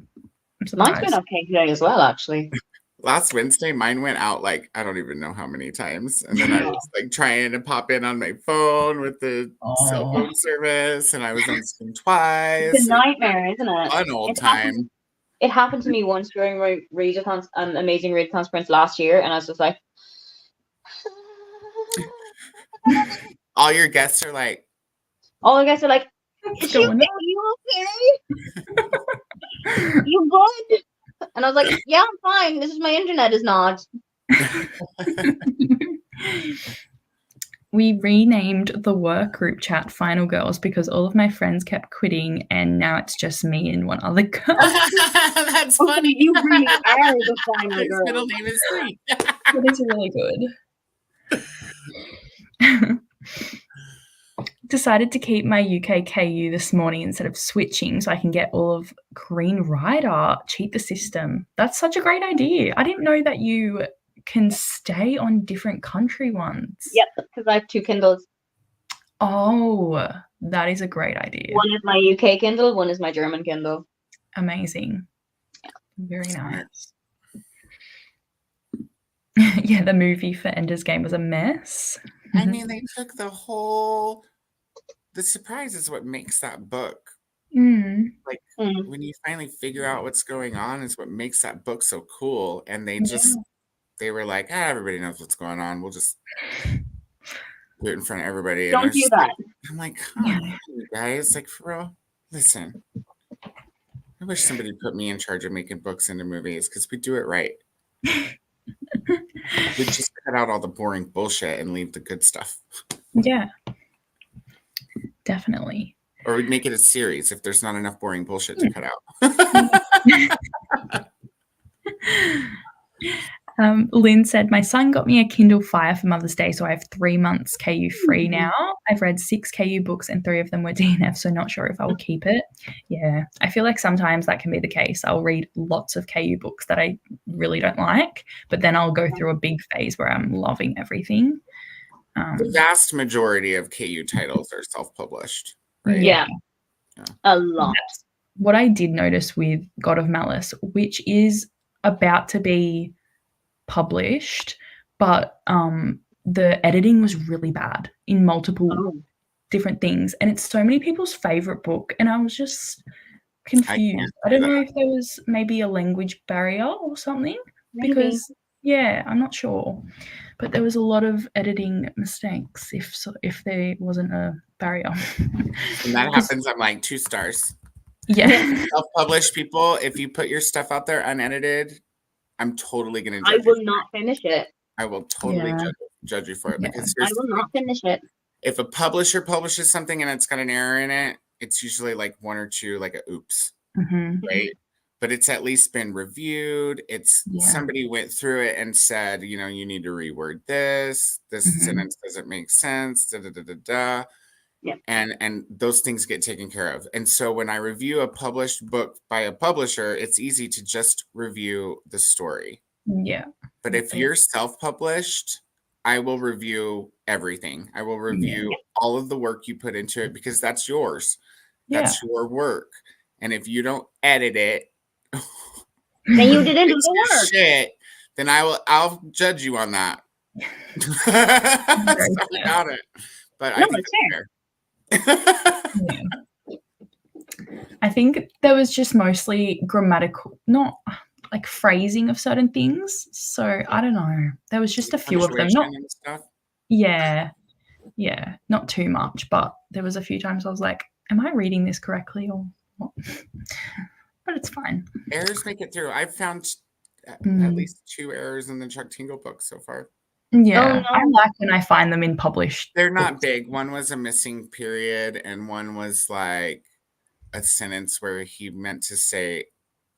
I'm surprised. Mine's been okay today as well, actually. Last Wednesday, mine went out like I don't even know how many times, and then I was like trying to pop in on my phone with the cell phone service, and I was on screen twice. It's a nightmare, isn't it? An old time. It happened to me once during my amazing read conference last year, and I was just like, all your guests are like, "Is you okay? You good?" And I was like, "Yeah, I'm fine. This is my internet is not." We renamed the work group chat Final Girls because all of my friends kept quitting, and now it's just me and one other girl. That's funny. You really are the Final Girl. His middle name is sweet. It is really good. Decided to keep my UK KU this morning instead of switching so I can get all of Green Rider. Cheat the system. That's such a great idea. I didn't know that you can stay on different country ones. Yep, because I have 2 Kindles. Oh, that is a great idea. One is my UK Kindle, one is my German Kindle. Amazing. Very nice. Yeah, the movie for Ender's Game was a mess. I mean, they took the surprise is what makes that book. Like when you finally figure out what's going on is what makes that book so cool. And they were like, everybody knows what's going on. We'll just do it in front of everybody. Don't do that. I'm like, come on, you guys. Like, for real, listen. I wish somebody put me in charge of making books into movies because we do it right. We just cut out all the boring bullshit and leave the good stuff. Yeah, definitely. Or we'd make it a series if there's not enough boring bullshit to cut out. Lynn said, my son got me a Kindle Fire for Mother's Day, so I have 3 months KU free now. I've read 6 KU books and 3 of them were DNF, so not sure if I will keep it. Yeah, I feel like sometimes that can be the case. I'll read lots of KU books that I really don't like, but then I'll go through a big phase where I'm loving everything. The vast majority of KU titles are self-published. Right? Yeah, a lot. That's what I did notice with God of Malice, which is about to be published, but the editing was really bad in multiple different things, and it's so many people's favorite book, and I was just confused. I don't know if there was maybe a language barrier or something, because I'm not sure, but there was a lot of editing mistakes if there wasn't a barrier. And that happens, I'm like 2 stars. Yeah. Self-published people, if you put your stuff out there unedited, I'm totally going to judge you. I will not finish it. I will totally judge you for it. Because I will not finish it. If a publisher publishes something and it's got an error in it, it's usually like 1 or 2, like a oops, right? But it's at least been reviewed. It's somebody went through it and said, you need to reword this. This sentence doesn't make sense. Da da da da da. Yeah. And those things get taken care of. And so when I review a published book by a publisher, it's easy to just review the story. Yeah. But if you're self-published, I will review everything. I will review all of the work you put into it because that's yours. That's your work. And if you don't edit it, then you didn't do it's the your work. shit. Then I'll judge you on that. Sorry about it. But I think it's fair. I think there was just mostly grammatical, not like phrasing of certain things. So I don't know. There was just a few of them. Not and stuff. Yeah, not too much, but there was a few times I was like, "Am I reading this correctly or what?" But it's fine. Errors make it through. I've found at least 2 errors in the Chuck Tingle book so far. Yeah, I like when I find them in published. They're not big. One was a missing period, and one was like a sentence where he meant to say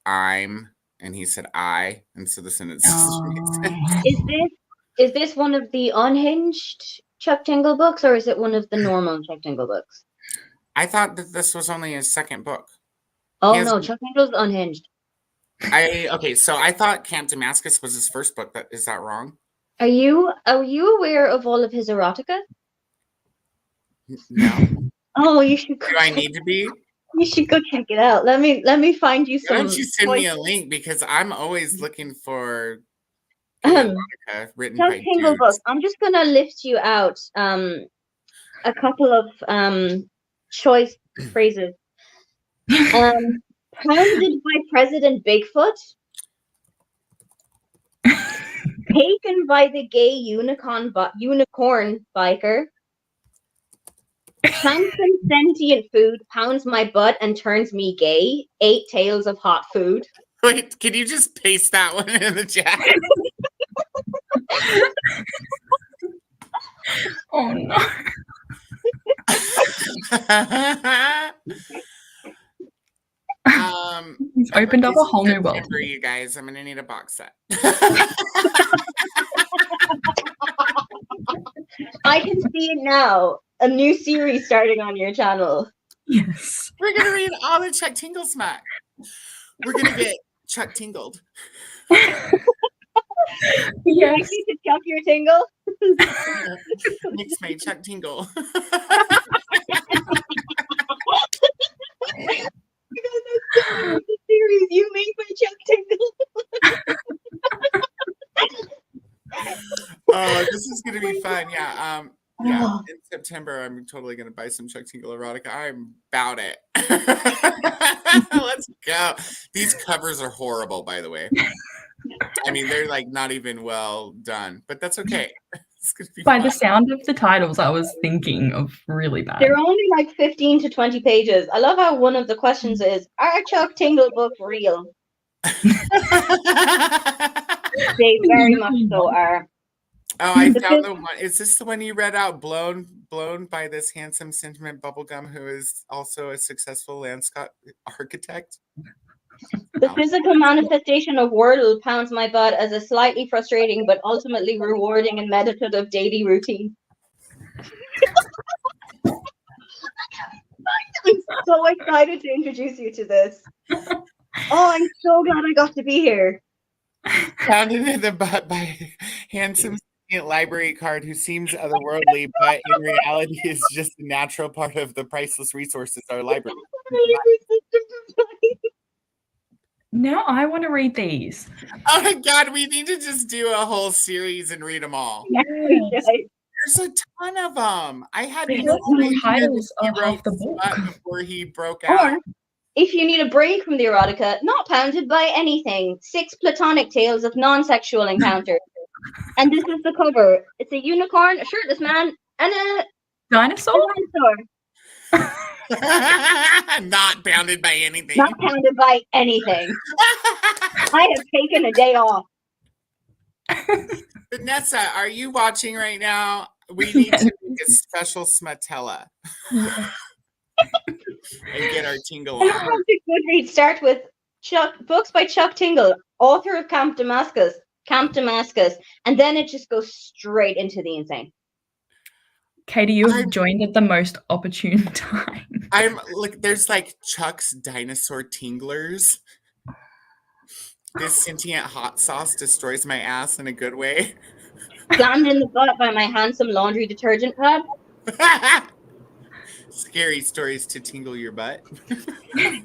"I'm" and he said "I," and so the sentence Is this one of the unhinged Chuck Tingle books, or is it one of the normal Chuck Tingle books? I thought that this was only his second book. Oh no, Chuck Tingle's unhinged. Okay, so I thought Camp Damascus was his first book. Is that wrong? Are you aware of all of his erotica? No. Oh, you should. Do I need to be? You should go check it out. Let me find you some. Why don't you send me a link, because I'm always looking for erotica written Chuck by Tingle dudes. books. I'm just gonna lift you out a couple of choice phrases. Pounded by President Bigfoot. Taken by the gay unicorn biker. Handsome sentient food pounds my butt and turns me gay. 8 tales of hot food. Wait, can you just paste that one in the chat? Oh no. He's opened up a whole new world. For you guys, I'm gonna need a box set. I can see it now. A new series starting on your channel. Yes. We're gonna read all the Chuck Tingle smack. We're gonna get Chuck Tingled. Yes. You to Chuck your tingle. Mix my Chuck Tingle. Series you make my Chuck Tingle. Oh, this is gonna be fun. Yeah. Yeah. In September, I'm totally gonna buy some Chuck Tingle erotica. I'm about it. Let's go. These covers are horrible, by the way. I mean, they're like not even well done, but that's okay. It's gonna be By fun. the sound of the titles, I was thinking of really bad. They're only like 15 to 20 pages. I love how one of the questions is, are Chuck Tingle books real? They very much so are. Oh, I found the one. Is this the one you read out? Blown by this handsome sentiment bubblegum who is also a successful landscape architect? The physical manifestation of Wordle pounds my butt as a slightly frustrating but ultimately rewarding and meditative daily routine. I'm so excited to introduce you to this. Oh, I'm so glad I got to be here. Pounded in the butt by handsome library card who seems otherworldly, but in reality is just a natural part of the priceless resources our library. Now I want to read these. Oh my god, we need to just do a whole series and read them all. Yes. There's a ton of them. I had no titles of half the book before he broke out. Or, if you need a break from the erotica, not pounded by anything. 6 platonic tales of non-sexual encounters. And this is the cover. It's a unicorn, a shirtless man, and a dinosaur. Not pounded by anything. Not pounded by anything. I have taken a day off. Vanessa, are you watching right now? We need to make a special Smatella. And get our tingle on. Goodreads start with books by Chuck Tingle, author of Camp Damascus, and then it just goes straight into the insane. Katie, you have joined at the most opportune time. There's like Chuck's dinosaur tinglers. This sentient hot sauce destroys my ass in a good way. Slammed in the butt by my handsome laundry detergent pad. Scary stories to tingle your butt. Scary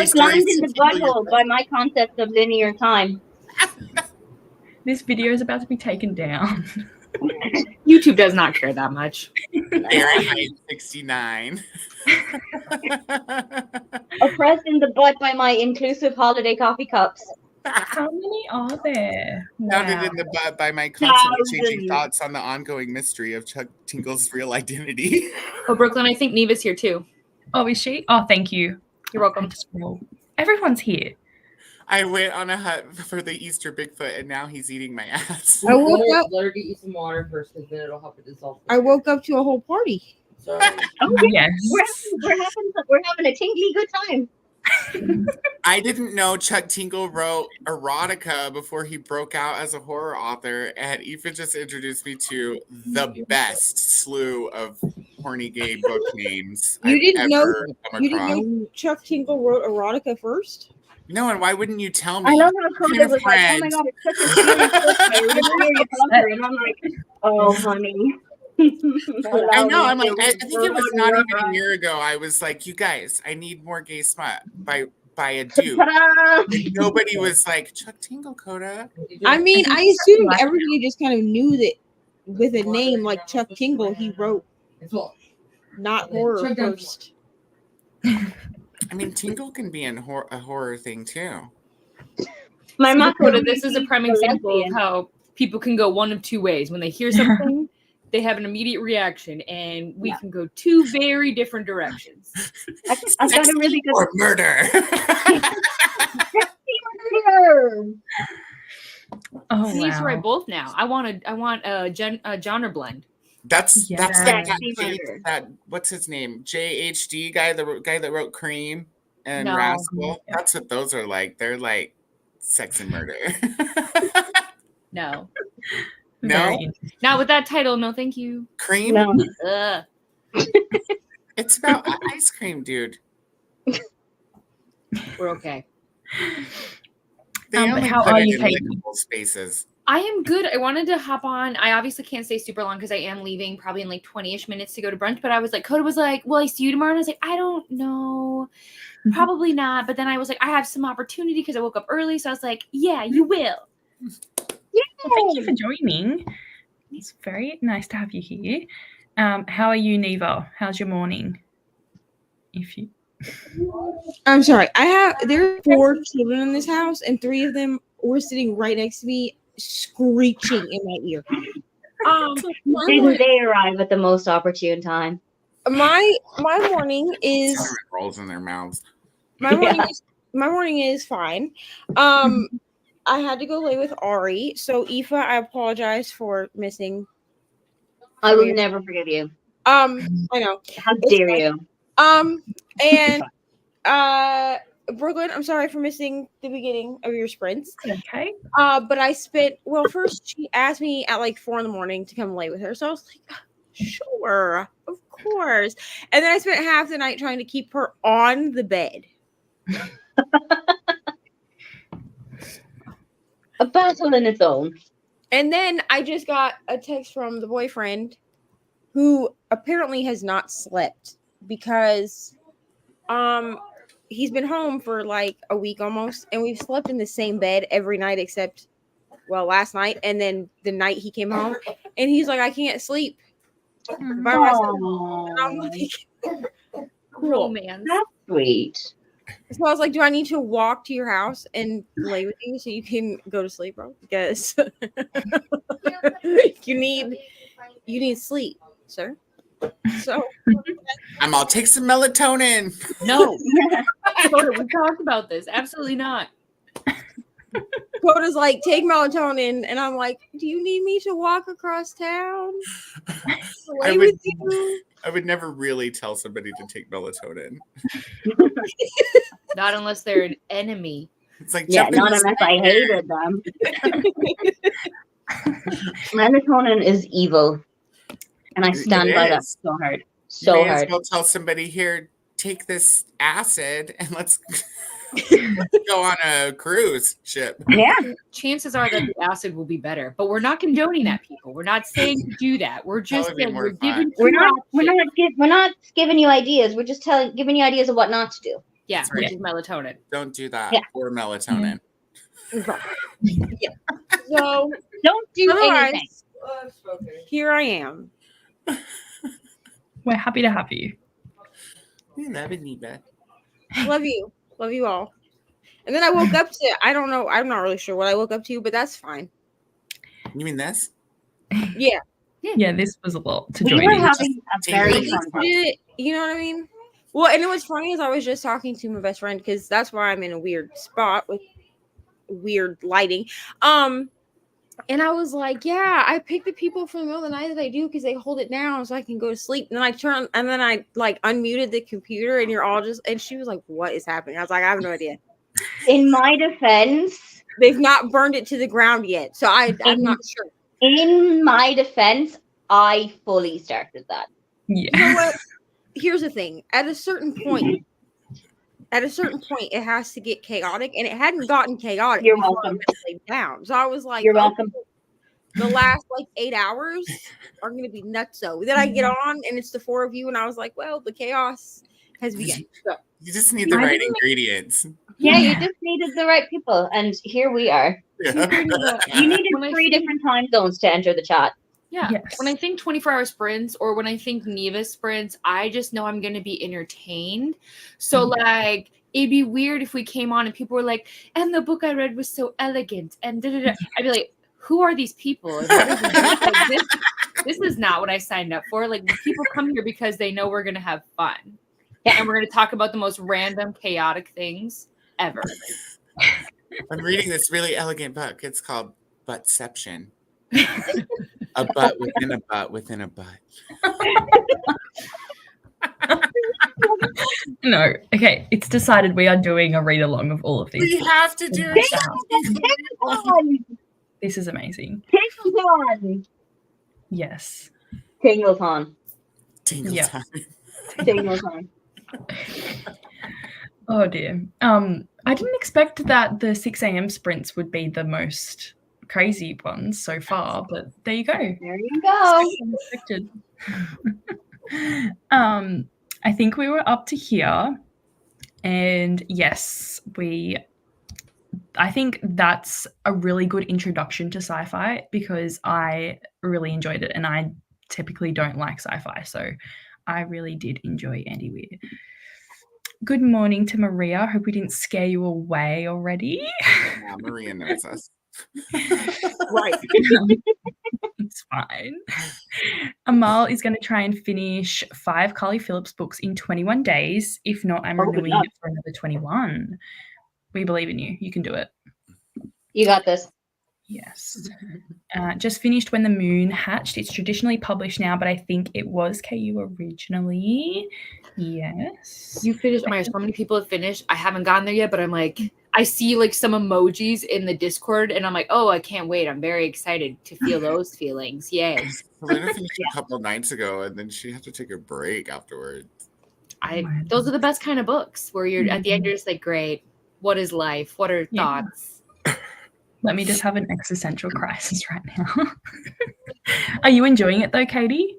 slammed in the butthole by my concept of linear time. This video is about to be taken down. YouTube does not care that much. Fahrenheit 69. Oppressed in the butt by my inclusive holiday coffee cups. How many are there? Pounded Wow. in the butt by my constantly changing thoughts on the ongoing mystery of Chuck Tingle's real identity. Oh, Brooklyn, I think Neva's here too. Oh, is she? Oh, thank you. You're welcome. Everyone's here. I went on a hunt for the Easter Bigfoot, and now he's eating my ass. I woke up. Let her get you some water first, because then it'll help it dissolve. I woke up to a whole party. So Oh, Yes. we're having a tingly good time. I didn't know Chuck Tingle wrote erotica before he broke out as a horror author, and Aoife just introduced me to the best slew of horny gay book names You I've didn't know- ever come You across. didn't know Chuck Tingle wrote erotica first? No, and why wouldn't you tell me? I love how Kind Koda of was like, oh my friend. god, it's such a serious book. I really hear you talk, and I'm like, oh, honey. I know. I'm like, I think it was not even a year ago. I was like, you guys, I need more gay smut by a dude. Ta-da! And nobody was like, Chuck Tingle, Koda. I mean, I assumed everybody just kind of knew that with a name like Chuck Tingle, he wrote not horror Chuck down first. I mean, Tingle can be a horror thing too. My mom Koda, this is a prime example of how people can go one of two ways. When they hear something, they have an immediate reaction, and we can go two very different directions. I got a really good Or murder. Oh, He needs to write wow. both now. I want a genre blend. That's Yeah. that what's his name? JHD guy, the guy that wrote Cream and No. Rascal. That's what those are like. They're like sex and murder. No, No? Very interesting. not with that title. No, thank you. Cream? No. Ugh. It's about ice cream, dude. We're okay. They but only how put are it you, in Katie? lickable spaces. I am good. I wanted to hop on. I obviously can't stay super long because I am leaving probably in like 20-ish minutes to go to brunch. But I was like, Koda was like, will I see you tomorrow? And I was like, I don't know. Probably not. But then I was like, I have some opportunity because I woke up early. So I was like, yeah, you will. Well, thank you for joining. It's very nice to have you here. How are you, Neva? How's your morning? If you I'm sorry. There are 4 children in this house, and 3 of them were sitting right next to me, screeching in my ear. Didn't they arrive at the most opportune time? My morning is Cinnamon rolls in their mouths. my morning is fine. I had to go lay with Ari, so Aoife, I apologize for missing. I will never forgive you. I know. How dare you? And Brooklyn, I'm sorry for missing the beginning of your sprints. okay? But I spent first she asked me at like 4 a.m. to come lay with her, so I was like, sure, of course. And then I spent half the night trying to keep her on the bed. A battle in its own. And then I just got a text from the boyfriend who apparently has not slept because he's been home for like a week almost, and we've slept in the same bed every night except last night and then the night he came home, and he's like, I can't sleep by myself. And I'm like, cool. Romance. That's sweet. So I was like, do I need to walk to your house and lay with you so you can go to sleep, bro? Because you need sleep, sir. So I'll take some melatonin. No. Koda, we talked about this. Absolutely not. Koda's like, take melatonin, and I'm like, do you need me to walk across town? Lay with you? I would never really tell somebody to take melatonin. Not unless they're an enemy. It's like Yeah, jump in not the unless I hated them. Melatonin is evil. And I stand by that is. so hard. You So may as hard. well tell somebody here, take this acid and let's Go on a cruise ship. Yeah. Chances are that the acid will be better, but we're not condoning that, people. We're not saying to do that. We're just would be saying more we're giving We're two not options. we're not giving you ideas. We're just giving you ideas of what not to do. Yeah, That's which right. is melatonin. Don't do that. Yeah. Or melatonin. Right. Yeah. So Don't do anything. otherwise, here I am. We're happy to have you. We love it, Neva. Love you. Love you all. And then I woke up to, I don't know, I'm not really sure what I woke up to, but that's fine. You mean this? Yeah. Yeah, this was a lot to We join were in. having a very Tingling. fun time. You know what I mean? Well, and what's funny is I was just talking to my best friend because that's why I'm in a weird spot with weird lighting. And I was like, yeah, I pick the people for the middle of the night that I do because they hold it down so I can go to sleep. And then I like unmuted the computer and you're all just, and she was like, what is happening? I was like, I have no idea. In my defense, They've not burned it to the ground yet. So I'm not sure. in my defense, I fully started that. Yeah. You know what? Here's the thing. At a certain point, it has to get chaotic, and it hadn't gotten chaotic You're before welcome. I went to lay down. So I was like, You're okay, welcome. the last like 8 hours are going to be nutso. Then I get on, and it's the four of you, and I was like, well, the chaos has begun. So, You just need the right ingredients. Yeah, you just needed the right people, and here we are. Yeah. You needed When I 3 think- different time zones to enter the chat. Yeah. Yes. When I think 24-hour sprints or when I think Neva sprints, I just know I'm going to be entertained. So, like, it'd be weird if we came on and people were like, and the book I read was so elegant. And da-da-da. I'd be like, who are these people? And what is this? Like, this is not what I signed up for. Like, people come here because they know we're going to have fun. Yeah. And we're going to talk about the most random, chaotic things ever. I'm reading this really elegant book. It's called Buttception. A butt within a butt within a butt. No. Okay, it's decided we are doing a read along of all of these. We books. have to do it. This is amazing. Tingleton. Yes. Tingleton. Tingle Yeah. time. Tingleton. Oh dear. I didn't expect that the 6 a.m. sprints would be the most crazy ones so far, but there you go. There you go. Unexpected. I think we were up to here, and yes, I think that's a really good introduction to sci-fi because I really enjoyed it, and I typically don't like sci-fi, so I really did enjoy Andy Weir. Good morning to Maria. Hope we didn't scare you away already. Yeah, Maria knows us. right. It's fine. Amal is going to try and finish 5 Carly Phillips books in 21 days. If not, I'm renewing it for another 21. We believe in you. You can do it. You got this. Yes. Just finished When the Moon Hatched. It's traditionally published now, but I think it was KU originally. Yes. You finished. Oh my gosh, so many people have finished. I haven't gotten there yet, but I'm like, I see like some emojis in the Discord, and I'm like, oh, I can't wait. I'm very excited to feel those feelings. Yay. Selena finished a couple nights ago, and then she had to take a break afterwards. Those are the best kind of books where you're at the end, you're just like, great. What is life? What are thoughts? Let me just have an existential crisis right now. Are you enjoying it though, Katie?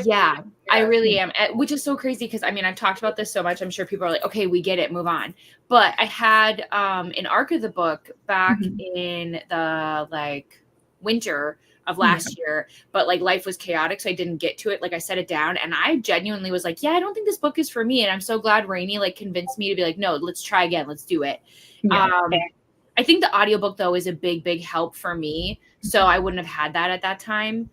Yeah, I really am, which is so crazy because I mean I've talked about this so much. I'm sure people are like, okay, we get it, move on. But I had an arc of the book back in the like winter of last year, but like life was chaotic, so I didn't get to it. Like I set it down, and I genuinely was like, yeah, I don't think this book is for me. And I'm so glad Rainey like convinced me to be like, no, let's try again, let's do it. Yeah. I think the audiobook though is a big help for me, so I wouldn't have had that at that time.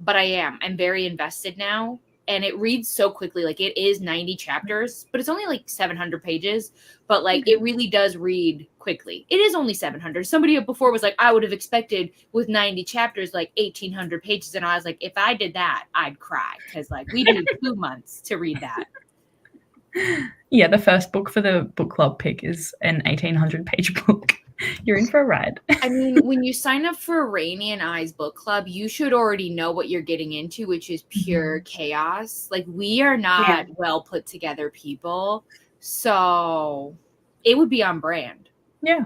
But I'm very invested now, and it reads so quickly. Like it is 90 chapters, but it's only like 700 pages, but like it really does read quickly. It is only 700. Somebody before was like, I would have expected with 90 chapters, like 1800 pages. And I was like, if I did that, I'd cry. Cause like we did 2 months to read that. Yeah, the first book for the book club pick is an 1800 page book. You're in for a ride. I mean, when you sign up for Rainey and I's book club, you should already know what you're getting into, which is pure chaos. Like we are not well put together people. So it would be on brand. Yeah.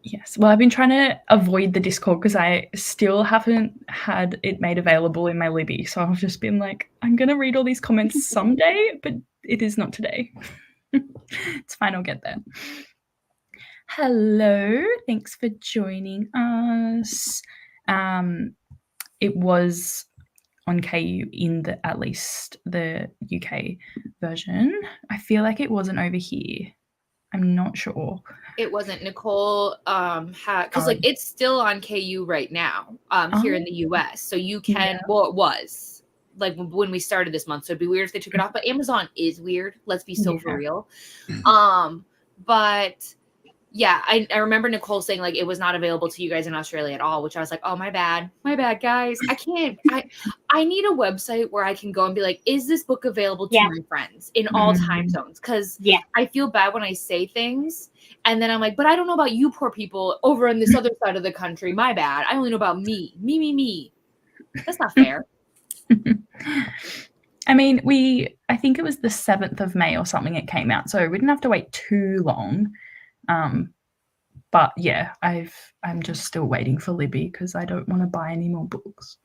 Yes. Well, I've been trying to avoid the Discord because I still haven't had it made available in my Libby. So I've just been like, I'm going to read all these comments someday, but it is not today. It's fine. I'll get there. Hello. Thanks for joining us. It was on KU in at least the UK version. I feel like it wasn't over here. I'm not sure. It wasn't. Nicole had, because like it's still on KU right now here in the US. So you can, well, it was like when we started this month. So it'd be weird if they took it off. But Amazon is weird. Let's be so for real. But yeah, I remember Nicole saying like it was not available to you guys in Australia at all, which I was like, oh, my bad, guys. I can't. I need a website where I can go and be like, is this book available to my friends in all time zones? Because I feel bad when I say things and then I'm like, but I don't know about you poor people over on this other side of the country. My bad. I only know about me. That's not fair. I mean, I think it was the 7th of May or something it came out, so we didn't have to wait too long. But yeah, I'm just still waiting for Libby because I don't want to buy any more books.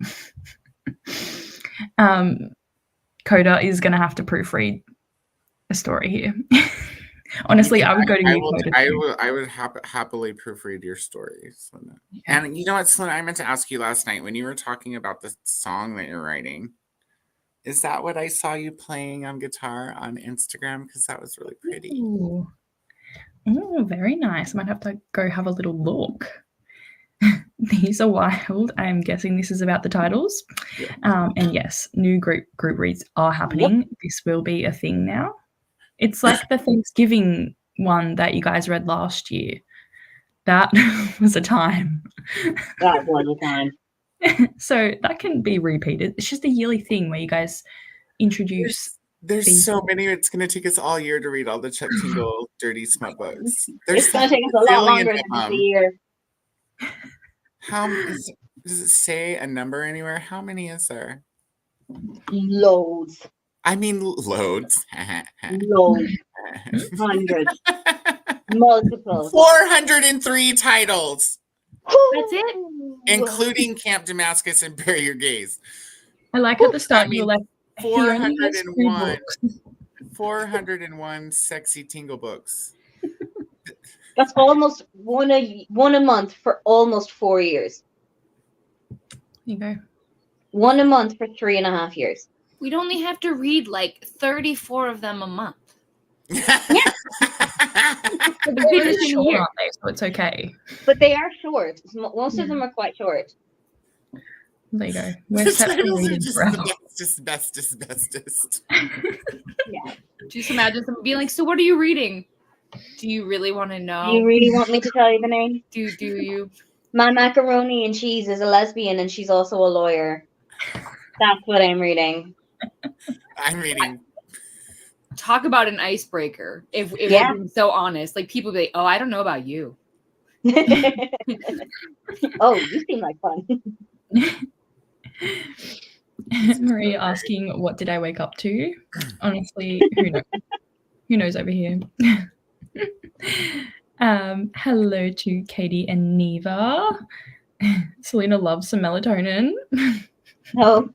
Koda is going to have to proofread a story here. Honestly, I would go to you, Koda. I would happily proofread your stories. And you know what, Selena, I meant to ask you last night when you were talking about the song that you're writing. Is that what I saw you playing on guitar on Instagram? Because that was really pretty. Ooh. Oh, very nice. I might have to go have a little look. These are wild. I'm guessing this is about the titles. Yeah. And yes, new group reads are happening. Yep. This will be a thing now. It's like the Thanksgiving one that you guys read last year. That was a time. That was a time. So that can be repeated. It's just a yearly thing where you guys introduce. There's so many. It's going to take us all year to read all the Chuck Tingle dirty smut books. It's going to take us a lot longer than a year. Does it say a number anywhere? How many is there? Loads. I mean, loads. Loads. Hundreds. Multiple. 403 titles. That's it? Including Camp Damascus and Bury Your Gaze. I like at the start you were like, 401 sexy tingle books. That's almost one a month for almost 4 years. There you go. One a month for 3.5 years. We'd only have to read like 34 of them a month. They're short, aren't they? So it's okay. But they are short. Most of them are quite short. There you go. We're set for reading forever. Bestest. Yeah. Just imagine someone being like, so what are you reading? Do you really want to know? Do you really want me to tell you the name? Do you? My macaroni and cheese is a lesbian and she's also a lawyer. That's what I'm reading. I'm reading. Talk about an icebreaker. If we're being so honest, like people be like, oh, I don't know about you. Oh, you seem like fun. Maria asking, what did I wake up to? Honestly, who knows? Who knows over here? Hello to Katie and Neva. Selena loves some melatonin. Oh,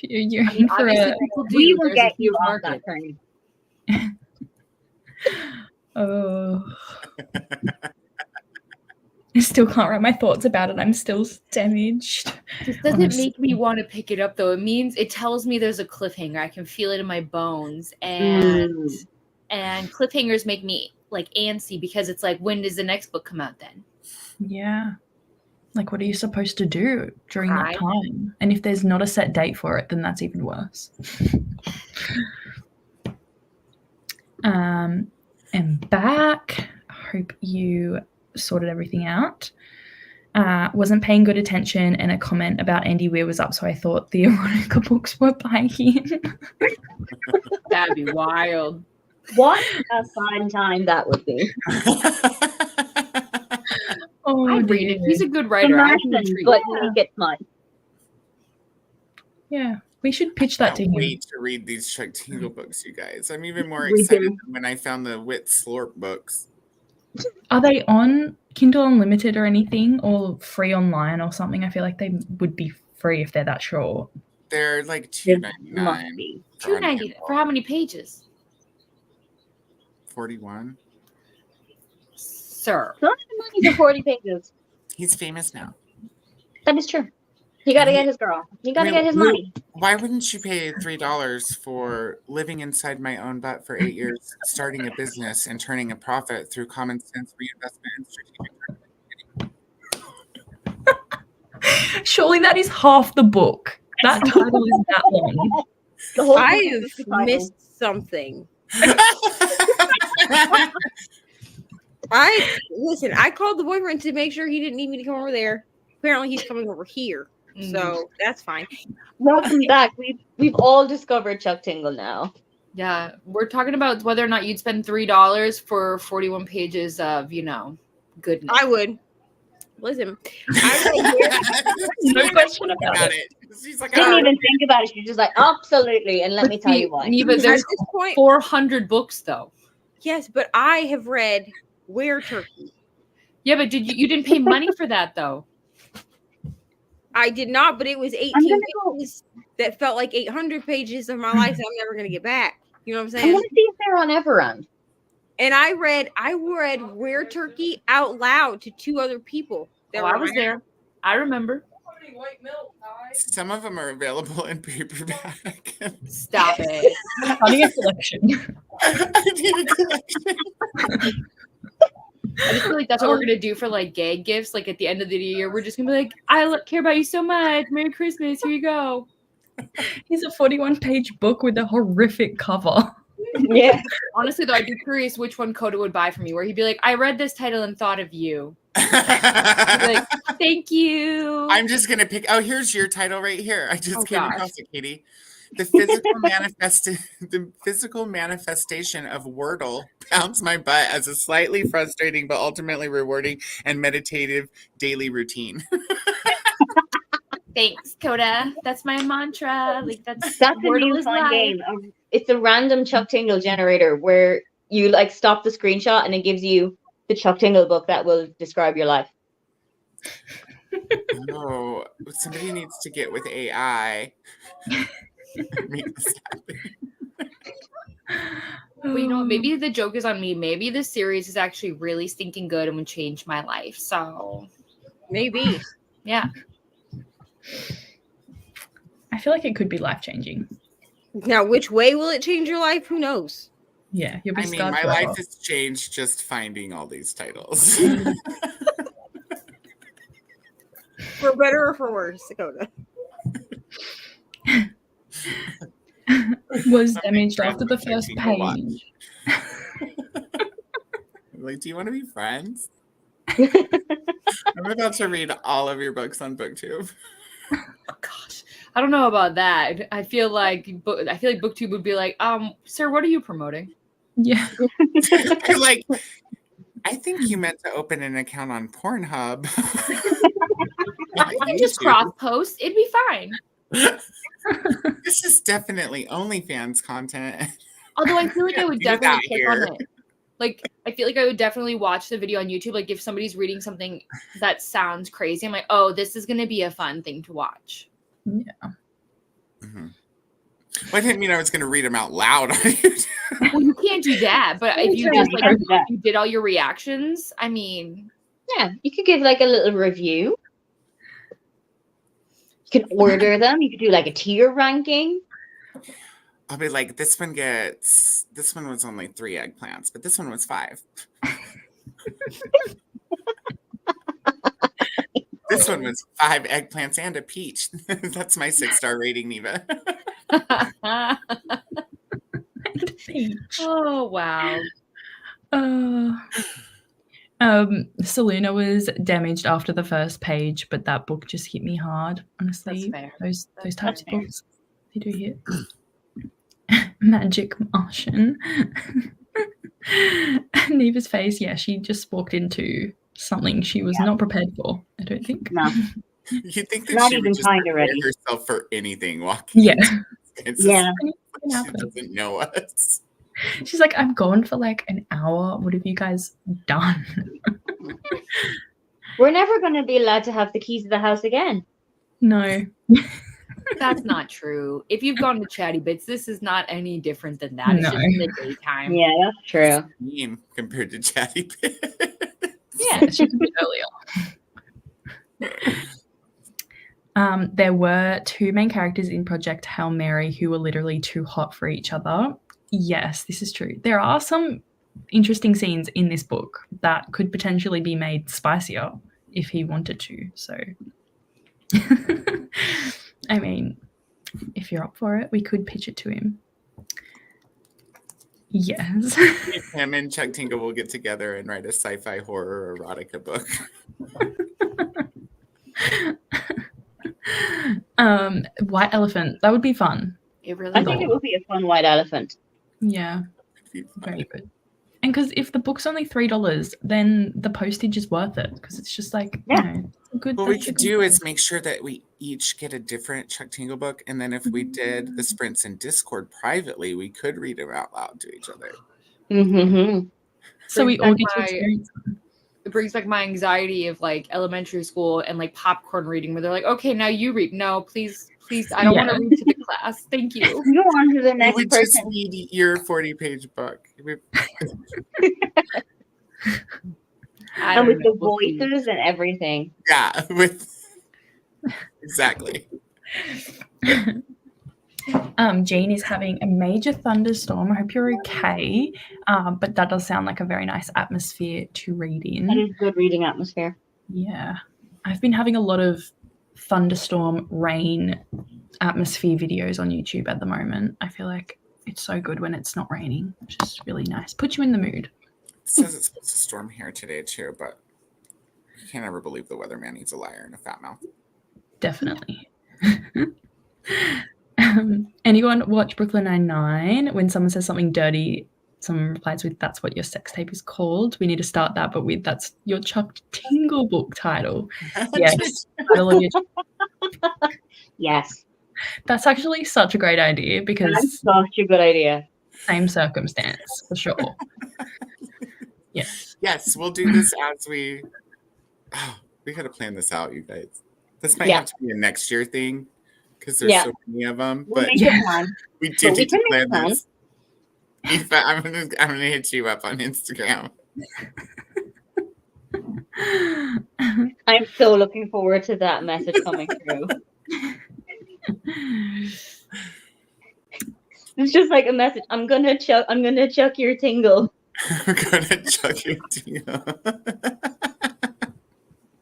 you're in for we will get you off that train. Oh. I still can't write my thoughts about it. I'm still damaged. This doesn't make me want to pick it up, though. It tells me there's a cliffhanger. I can feel it in my bones. And cliffhangers make me like antsy because it's like, when does the next book come out then? Yeah. Like, what are you supposed to do during that time? And if there's not a set date for it, then that's even worse. And back. I hope you sorted everything out. Wasn't paying good attention, and a comment about Andy Weir was up, so I thought the erotica books were by him. That'd be wild. What a fun time that would be. I'd read it. He's a good writer. But make it fun. Yeah. We should pitch that I to can't him. wait to read these Chuck Tingle books, you guys. I'm even more We excited do. than when I found the Wit Slorp books. Are they on Kindle Unlimited or anything, or free online or something? I feel like they would be free if they're that short. They're like It $2.99. must be. for on $2.90 Kindle. for how many pages, 41. sir? So much money for 40 pages. He's famous now. That is true. He got to get his girl. He got to get his money. Why wouldn't you pay $3 for living inside my own butt for 8 years, starting a business and turning a profit through common sense reinvestment and strategic? Surely that is half the book. That title is that long. The whole I book is the have title. missed something. Mm. I called the boyfriend to make sure he didn't need me to come over there. Apparently he's coming over here. So that's fine. Welcome back. We've all discovered Chuck Tingle now. Yeah, we're talking about whether or not you'd spend $3 for 41 pages of, goodness. I would. Listen, I No question about it. She's like, Didn't "Oh, even think about it. She's just like, absolutely. And let me tell you why. Neva, at there's this point, 400 books though. yes, but I have read Where Turkey. Yeah, but you didn't pay money for that though. I did not, but it was 18 gonna pages that felt like 800 pages of my life that I'm never going to get back. You know what I'm I saying? want to see if they're on Everend. And I read Where Turkey out loud to two other people. Oh, I was there. I remember. some of them are available in paperback." Stop it. Starting a collection. I need a collection. I just feel like that's what we're gonna do for like gag gifts. Like at the end of the year, we're just gonna be like, care about you so much. Merry Christmas. Here you go. He's a 41-page book with a horrific cover. Yeah. Honestly, though, I'd be curious which one Koda would buy for me. Where he'd be like, I read this title and thought of you. I'd be like, thank you. I'm just gonna pick. Oh, here's your title right here. I just came gosh. across it, Katie. The physical manifestation of Wordle pounds my butt as a slightly frustrating but ultimately rewarding and meditative daily routine. Thanks, Koda. That's my mantra. Like that's That's a Wordle new is fun life. game. It's a random Chuck Tingle generator where you like stop the screenshot and it gives you the Chuck Tingle book that will describe your life. Oh, somebody needs to get with AI. Make this happen. But you know what? Maybe the joke is on me. Maybe this series is actually really stinking good and would change my life. So Maybe. yeah. I feel like it could be life-changing. Now, which way will it change your life? Who knows? Yeah, you'll be I mean, scarred my forever. life has changed just finding all these titles. For better or for worse, Dakota. Was Something damaged friends after the with Chuck first Tingle watch. page. Like, do you want to be friends? I'm about to read all of your books on BookTube. Oh, gosh, I don't know about that. I feel like BookTube would be like, sir, what are you promoting? Yeah. You're like, I think you meant to open an account on Pornhub. I can just cross post. It'd be fine. This is definitely OnlyFans content. Although I feel like I would Do that definitely click on here. it. Like, I feel like I would definitely watch the video on YouTube. Like, if somebody's reading something that sounds crazy, I'm like, oh, this is going to be a fun thing to watch. Yeah. Mm-hmm. Well, I didn't mean I was going to read them out loud on YouTube. Well, you can't do that. But if you just, like, you did all your reactions, I mean. Yeah, you could give like a little review. You can order them. You could do like a tier ranking. I'll be like, this one was only 3 eggplants, but this one was 5. This one was 5 eggplants and a peach. That's my 6-star rating, Neva. Oh, wow. Selena was damaged after the first page, but that book just hit me hard, honestly. That's fair. Those types of books, they do hit. Magic Martian. Neva's face, yeah, she just walked into something she was not prepared for, I don't think. No. You think that Not she even would just kind prepare already. herself for anything walking? Yeah. It's Yeah. just, she doesn't know us. She's like, I'm gone for like an hour. What have you guys done? We're never going to be allowed to have the keys to the house again. No. That's not true. If you've gone to Chatty Bits, this is not any different than that. It's No. just in the daytime. Yeah, that's true. Mean compared to Chatty Pit. Yeah, it's just a bit earlier. There were 2 main characters in Project Hail Mary who were literally too hot for each other. Yes, this is true. There are some interesting scenes in this book that could potentially be made spicier if he wanted to. So, I mean, if you're up for it, we could pitch it to him. Yes. Him and Chuck Tingle will get together and write a sci-fi horror erotica book. White Elephant. That would be fun. It really I think it would be a fun white elephant. Yeah. Very good. And because if the book's only $3, then the postage is worth it because it's just like, Yeah. you know, a good. What we could do is make sure that we each get a different Chuck Tingle book, and then if we did the sprints in Discord privately, we could read them out loud to each other. Mm-hmm. So we Brings all back get to my- experience. It brings back my anxiety of like elementary school and like popcorn reading where they're like, okay, now you read. No, please, I don't want to read to the class. Thank you. Go on to the We next would just person. read your 40-page book. I And don't with know. the We'll see. voices and everything. Yeah, exactly. Jean is having a major thunderstorm. I hope you're okay. But that does sound like a very nice atmosphere to read That in. is good reading atmosphere. Yeah. I've been having a lot of thunderstorm rain atmosphere videos on YouTube at the moment. I feel like it's so good when it's not raining. It's just really nice. Put you in the mood. It says it's supposed to storm here today too, but you can't ever believe the weatherman. He's a liar and a fat mouth. Definitely. Anyone watch Brooklyn Nine-Nine? When someone says something dirty, someone replies with, "That's what your sex tape is called." We need to start that, but with, "That's your Chuck Tingle book title." Yes. Title of your- Yes. That's actually such a great idea That's because such a good idea. same circumstance for sure. Yes. Yes, we'll do this as we. Oh, we got to plan this out, you guys. This might Yeah. have to be a next year thing because there's so many of them. We'll But make a plan. we do we need to can make plan a this. Aoife, I'm gonna hit you up on Instagram. I'm so looking forward to that message coming through. It's just like a message. I'm gonna chuck your tingle. We're gonna chuck your deal.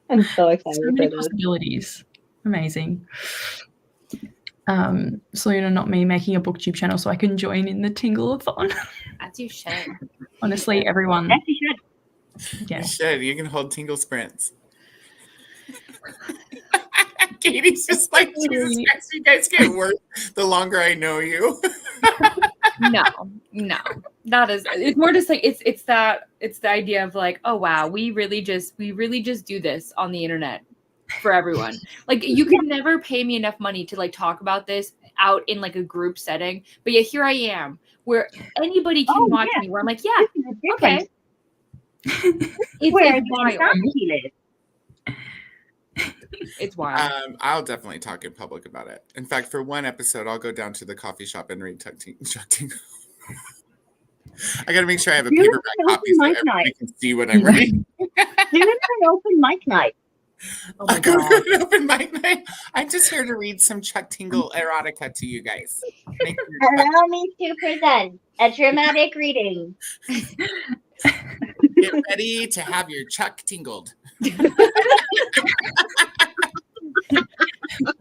I'm so excited So many for this. possibilities. Amazing. Selena, not me, making a booktube channel so I can join in the Tingle-a-thon. As you should. Honestly, everyone. Yes, you should. Yeah. You should. You can hold tingle sprints. Katie's just like, Jesus Christ, you guys get worse the longer I know you. No. That is, it's more just like it's the idea of like, oh wow, we really just do this on the internet for everyone. Like you can never pay me enough money to like talk about this out in like a group setting, but yet here I am where anybody can watch me where I'm like, yeah, okay. It's Where the wild. insanity lives. It's wild. I'll definitely talk in public about it. In fact, for one episode, I'll go down to the coffee shop and read Chuck Tingle. I got to make sure I have a Do it paperback for copy so open mic everybody night. can see what I'm reading. Do it for an open mic night. Oh my I'll go God. to an open mic night. I'm just here to read some Chuck Tingle erotica to you guys. Make your Chuck- Allow me to present a dramatic reading. Get ready to have your Chuck tingled.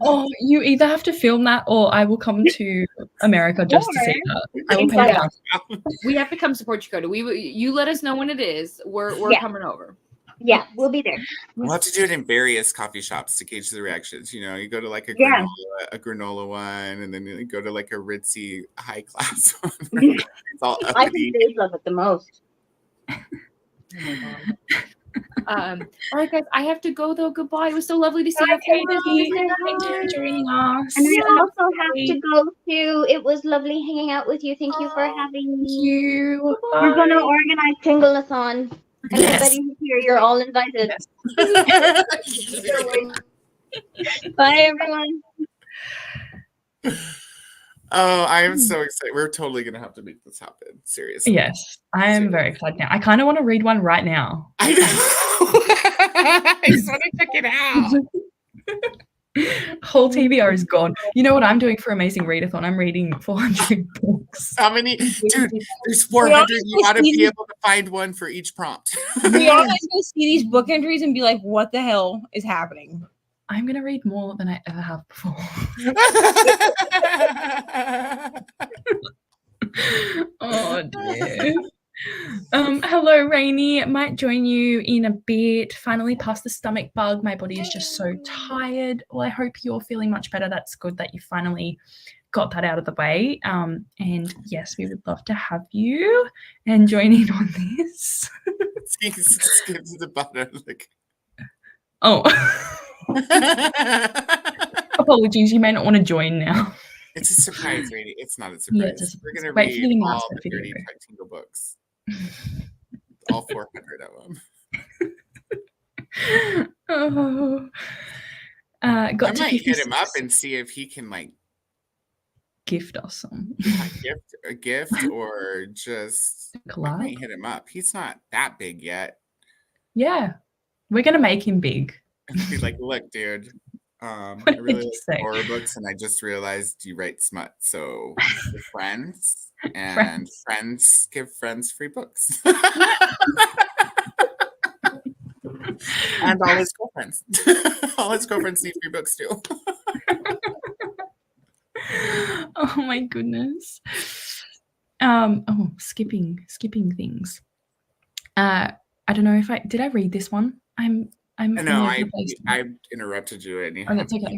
Oh, you either have to film that or I will come to America just to see that. I will pay Exactly. down. We have to come support you, Koda. You let us know when it is. We're Yeah. coming over. Yeah, we'll be there. We'll have to do it in various coffee shops to gauge the reactions. You know, you go to like a Yeah. granola one, and then you go to like a ritzy high class one. It's all I uppity. think they love it the most. Oh my God. All right, guys, I have to go though. Goodbye. It was so lovely to see you. Thank you for joining us. And I also have to go too. It was lovely hanging out with you. Thank you for having Thank me. you. We're gonna Bye. organize Tingle-a-thon. Everybody who's here, you're all invited. Bye, everyone. Oh, I am so excited. We're totally gonna have to make this happen. Seriously. Yes, I am very excited now. I kind of want to read one right now. I know. I just want to check it out. Whole TBR is gone. You know what I'm doing for Amazing Readathon? I'm reading 400 books. How many? Dude, there's 400. You ought to be able to find one for each prompt. We all have to see these book entries and be like, what the hell is happening? I'm going to read more than I ever have before. Oh, dear. Hello, Rainy. Might join you in a bit. Finally past the stomach bug. My body is just so tired. Well, I hope you're feeling much better. That's good that you finally got that out of the way. And yes, we would love to have you and join in on this. Skip to the bottom. Like. Oh. Apologies, you may not want to join now. It's a surprise, Rainy. It's not a surprise. Yeah, We're going to read all the dirty Tingle books. All 400 of them. Oh. I might hit him up and see if he can like gift us some. A gift or just collab. I might hit him up. He's not that big yet. Yeah. We're gonna make him big. Be like, look, dude. I really like horror books, and I just realized you write smut. So we're friends, and friends give friends free books. And all his girlfriends. All his girlfriends need free books too. Oh my goodness. Skipping things. I don't know if I read this one. No, I interrupted you. Oh, that's okay.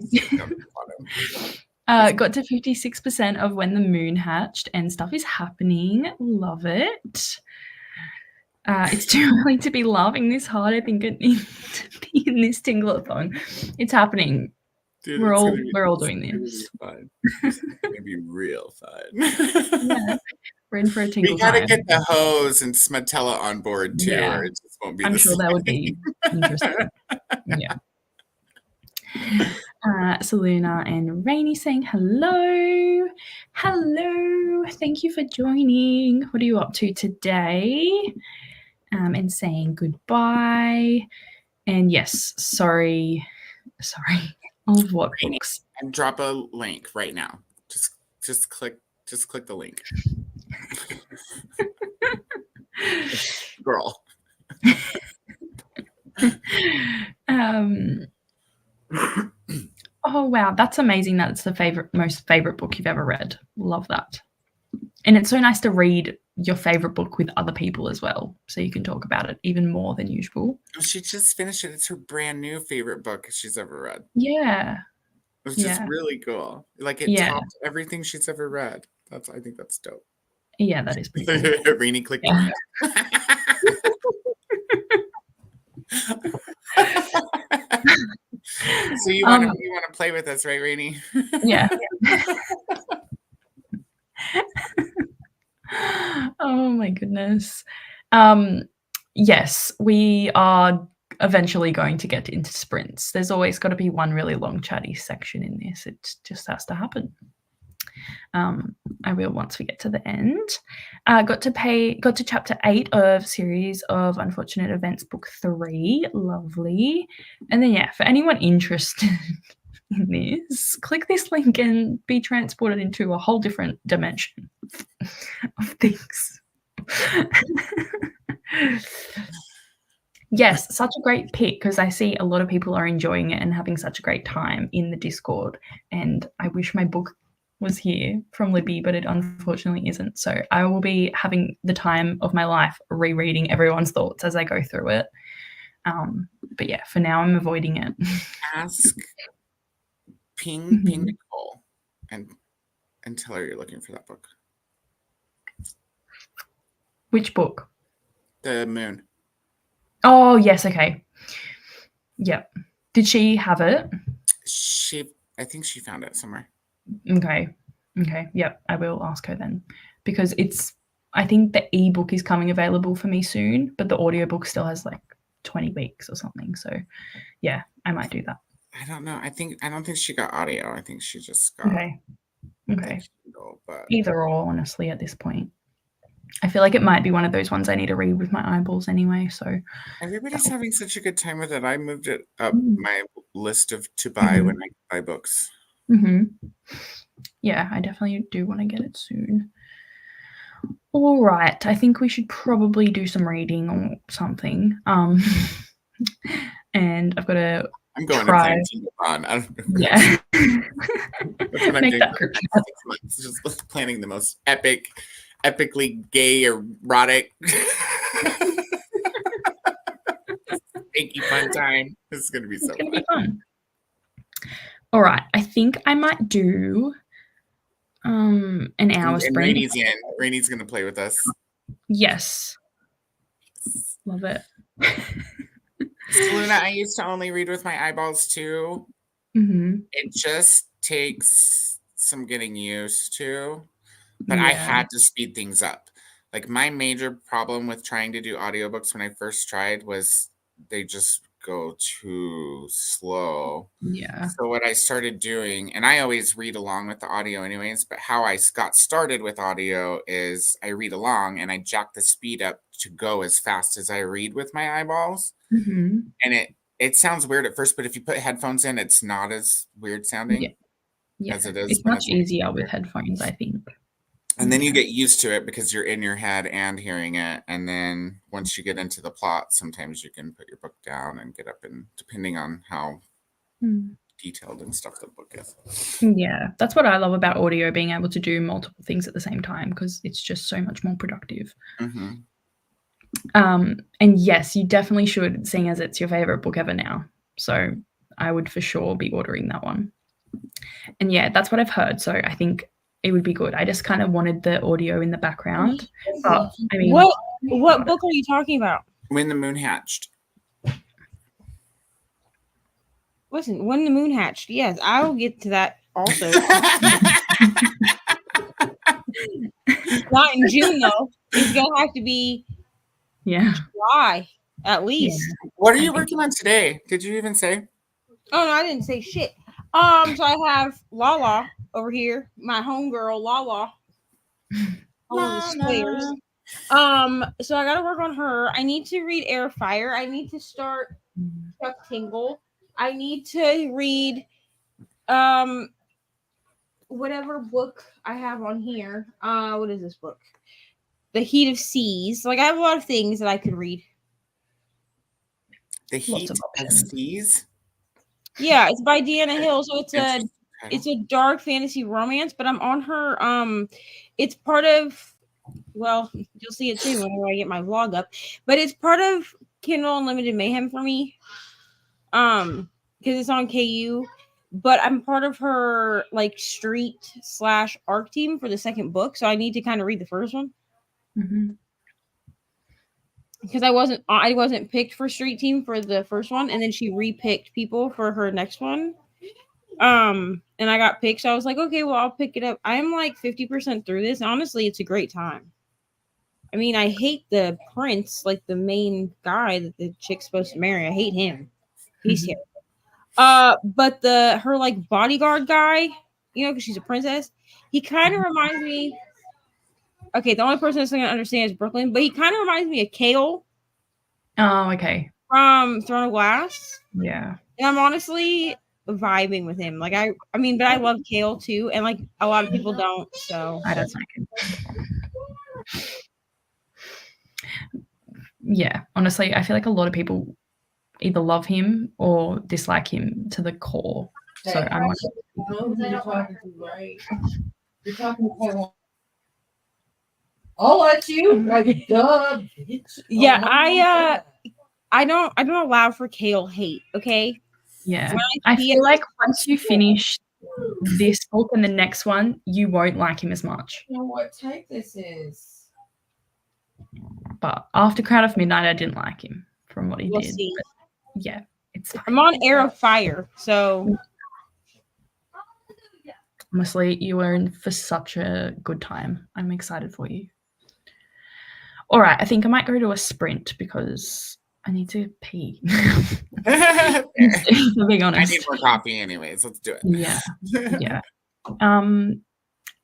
Got to 56% of When the Moon Hatched, and stuff is happening. Love it. It's too early to be laughing this hard. I think it needs to be in this Tingle-a-thon. It's happening. Dude, we're all doing this. It's gonna be real fun. Yeah. We're in for a tingle. We gotta get the hose and Smatella on board too, or it just won't be. I'm sure that would be interesting. Yeah. Selena and Rainy saying hello. Hello. Thank you for joining. What are you up to today? And saying goodbye. And yes, sorry. Of what books? And drop a link right now. Just click the link. Girl. Oh wow, that's amazing. That's the most favorite book you've ever read. Love that. And it's so nice to read your favorite book with other people as well, so you can talk about it even more than usual. She just finished it. It's her brand new favorite book she's ever read. Yeah. It's just really cool. Like it topped everything she's ever read. I think that's dope. Yeah, that is pretty cool. Rainy clicked on So you want to play with us, right, Rainy? Yeah. Oh my goodness. Yes, we are eventually going to get into sprints. There's always got to be one really long chatty section in this. It just has to happen. I will once we get to the end. Got to chapter 8 of Series of Unfortunate Events, book 3. Lovely. And then for anyone interested in this, click this link and be transported into a whole different dimension of things. Yes, such a great pick, because I see a lot of people are enjoying it and having such a great time in the Discord, and I wish my book was here from Libby, but it unfortunately isn't. So I will be having the time of my life rereading everyone's thoughts as I go through it. But for now I'm avoiding it. Ask ping Nicole and tell her you're looking for that book. Which book? The Moon. Oh, yes, okay. Yep. Did she have it? I think she found it somewhere. Okay. Yep, I will ask her then, because I think the ebook is coming available for me soon, but the audiobook still has like 20 weeks or something. So yeah, I might do that. I don't know. I don't think she got audio. I think she just got Okay. Kindle, but Either or, honestly, at this point. I feel like it might be one of those ones I need to read with my eyeballs anyway. So everybody's having such a good time with it. I moved it up my list to buy when I buy books. Yeah, I definitely do want to get it soon. All right, I think we should probably do some reading or something. And I've got to I'm going try. to play Tingle-Con. I don't know. Yeah. That's what I'm Make doing that for the group next chat. 6 months. Just planning the most epically gay, erotic, stinky fun time. This is going to be so It's going to fun. be fun. All right, I think I might do an hour And sprint. Rainy's in. Rainy's going to play with us. Yes. Love it. Luna, I used to only read with my eyeballs too. It just takes some getting used to, but I had to speed things up. Like my major problem with trying to do audiobooks when I first tried was they just go too slow. Yeah. So what I started doing, and I always read along with the audio anyways, but how I got started with audio is I read along and I jack the speed up to go as fast as I read with my eyeballs. And it sounds weird at first, but if you put headphones in, it's not as weird sounding as it is. It's much easier with headphones, I think. And then you get used to it because you're in your head and hearing it. And then once you get into the plot, sometimes you can put your book down and get up, and depending on how detailed and stuff the book is. Yeah, that's what I love about audio, being able to do multiple things at the same time, because it's just so much more productive. And yes, you definitely should, seeing as it's your favorite book ever now. So I would for sure be ordering that one. And yeah, that's what I've heard. So I think it would be good. I just kind of wanted the audio in the background. But I mean, what book are you talking about? When the Moon Hatched. Listen, When the Moon Hatched. Yes, I will get to that also. Not in June though. It's gonna have to be July at least. What are you working on today? Did you even say? Oh no, I didn't say shit. So I have Lala over here, my homegirl Lala. So I gotta work on her. I need to read Air Fire. I need to start Chuck Tingle. I need to read whatever book I have on here. What is this book? The Heat of Seas. Like I have a lot of things that I could read. The Heat of Seas? Yeah, it's by Deanna Hill. So it's a dark fantasy romance, but I'm on her it's part of, well, you'll see it soon whenever I get my vlog up, but it's part of Kindle Unlimited Mayhem for me. Because it's on KU, but I'm part of her like street/arc team for the second book, so I need to kind of read the first one. Because I wasn't picked for street team for the first one, and then she repicked people for her next one. And I got picked, so I was like, okay, well, I'll pick it up. I'm like 50% through this. Honestly, it's a great time. I mean, I hate the prince, like the main guy that the chick's supposed to marry. I hate him. He's terrible. But her like bodyguard guy, you know, because she's a princess, he kind of reminds me. Okay, the only person that's gonna understand is Brooklyn, but he kind of reminds me of Kale. Oh, okay. From Throne of Glass. Yeah. And I'm honestly vibing with him. Like I mean, but I love Kale too, and like a lot of people don't. So I don't like him. Yeah, honestly, I feel like a lot of people either love him or dislike him to the core. So I'm like, you're talking to, right? You're talking to I'll let you. Like, duh. Yeah, I don't allow for Kale hate. Okay. Yeah, I feel like once you finish this book and the next one, you won't like him as much. You know what type this is? But after Crown of Midnight, I didn't like him from what he We'll did. see. But yeah, it's fine. I'm on Air of Fire, so Honestly, you are in for such a good time. I'm excited for you. All right, I think I might go to a sprint because I need to pee. Fair. To be I honest. need more coffee anyways. Let's do it. Yeah. Yeah.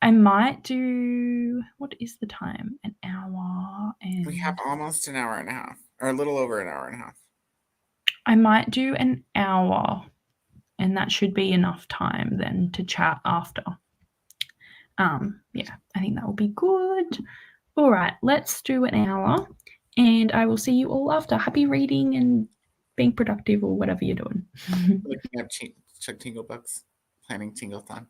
I might do, what is the time? An hour and We have almost an hour and a half, or a little over an hour and a half. I might do an hour, and that should be enough time then to chat after. Yeah, I think that will be good. All right, let's do an hour, and I will see you all after. Happy reading and being productive or whatever you're doing. Looking up Chuck Tingle books, planning Tingle-thon.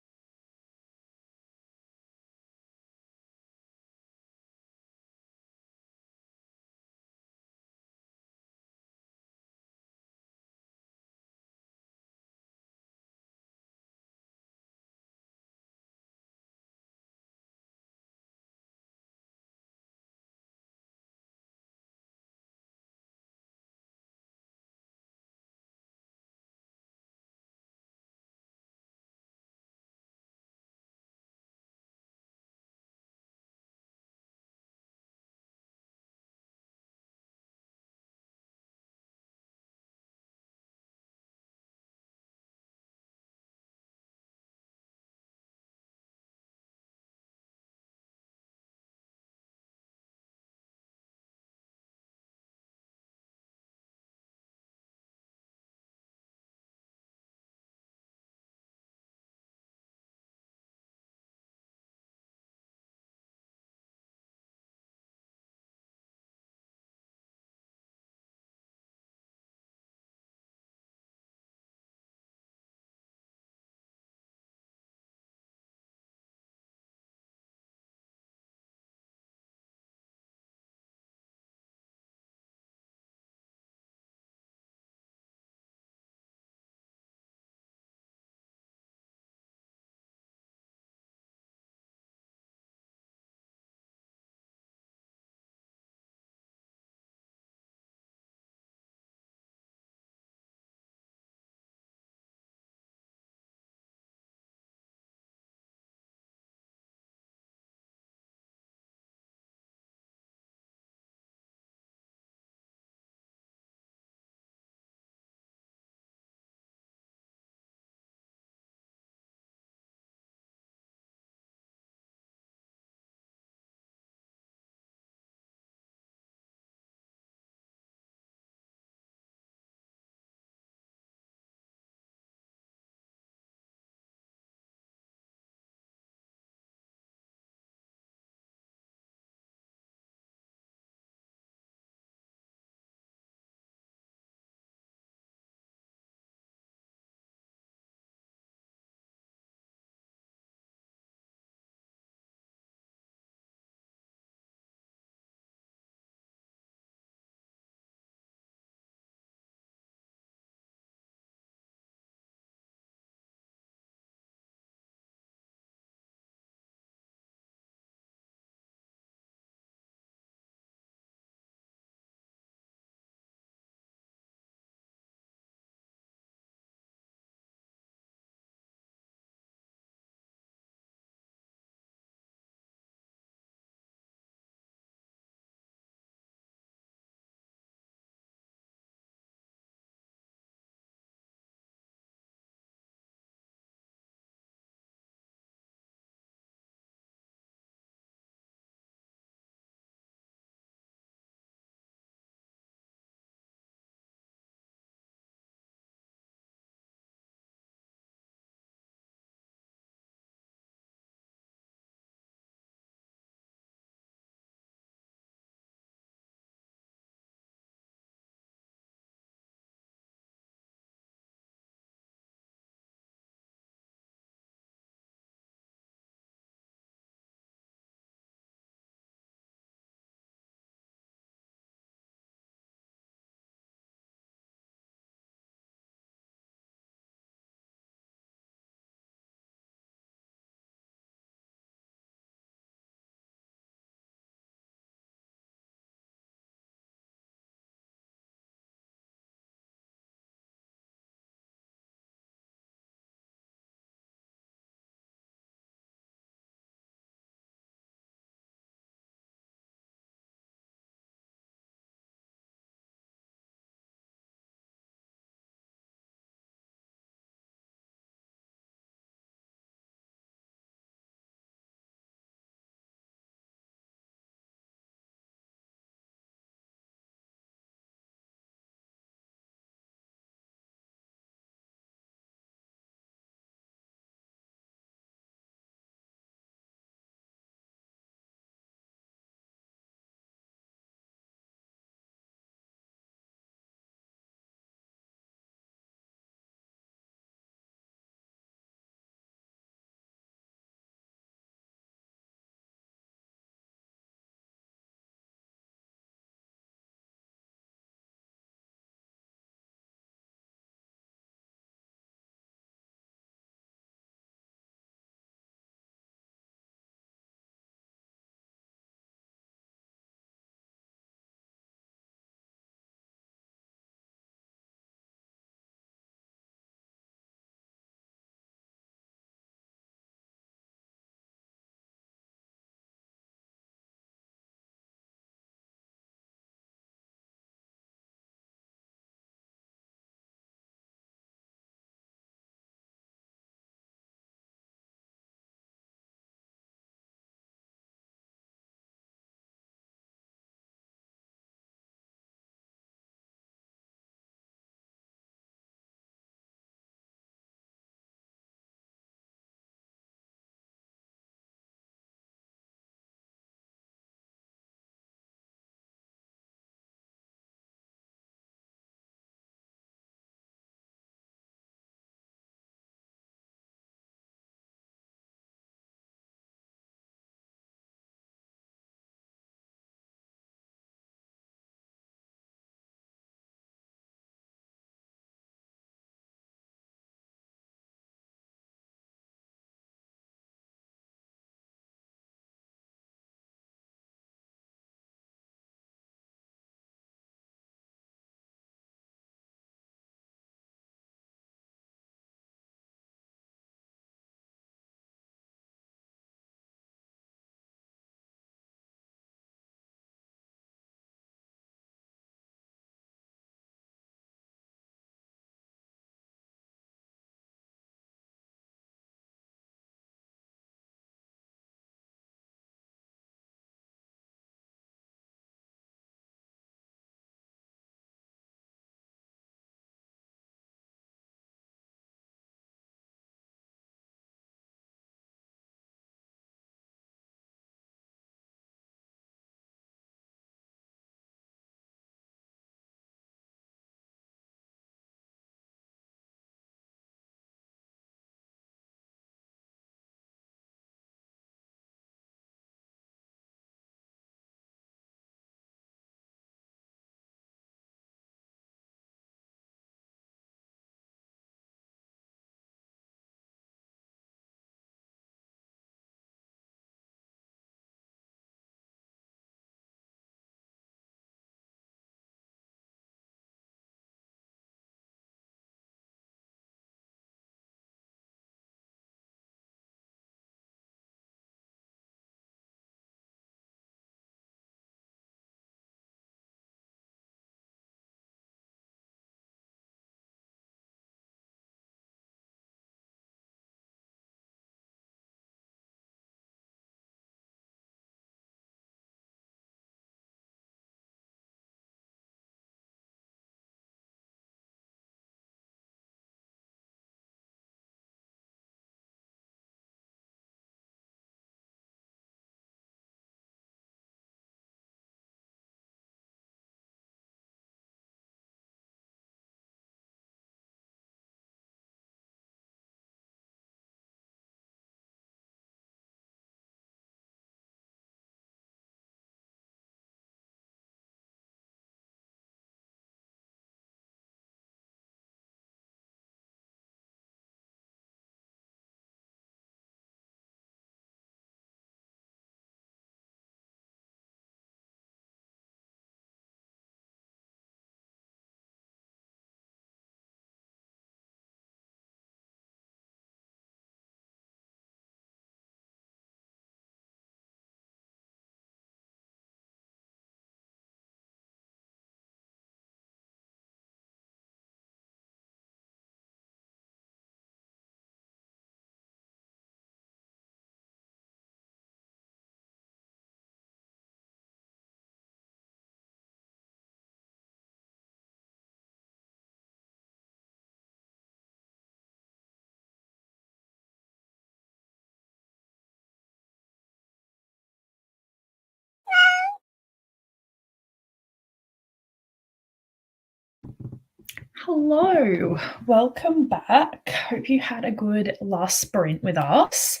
Hello, welcome back. Hope you had a good last sprint with us.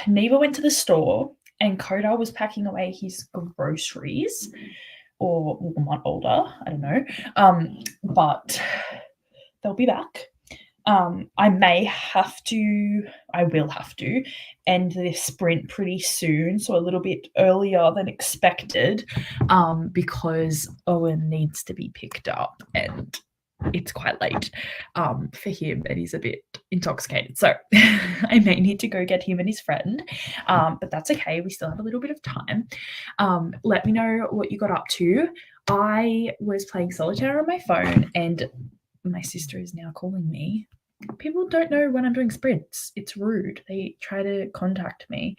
Neva went to the store and Koda was packing away his groceries, or not older, I don't know. But they'll be back. I will have to end this sprint pretty soon, so a little bit earlier than expected, because Owen needs to be picked up and it's quite late for him and he's a bit intoxicated. So I may need to go get him and his friend, but that's okay. We still have a little bit of time. Let me know what you got up to. I was playing solitaire on my phone and my sister is now calling me. People don't know when I'm doing sprints. It's rude. They try to contact me.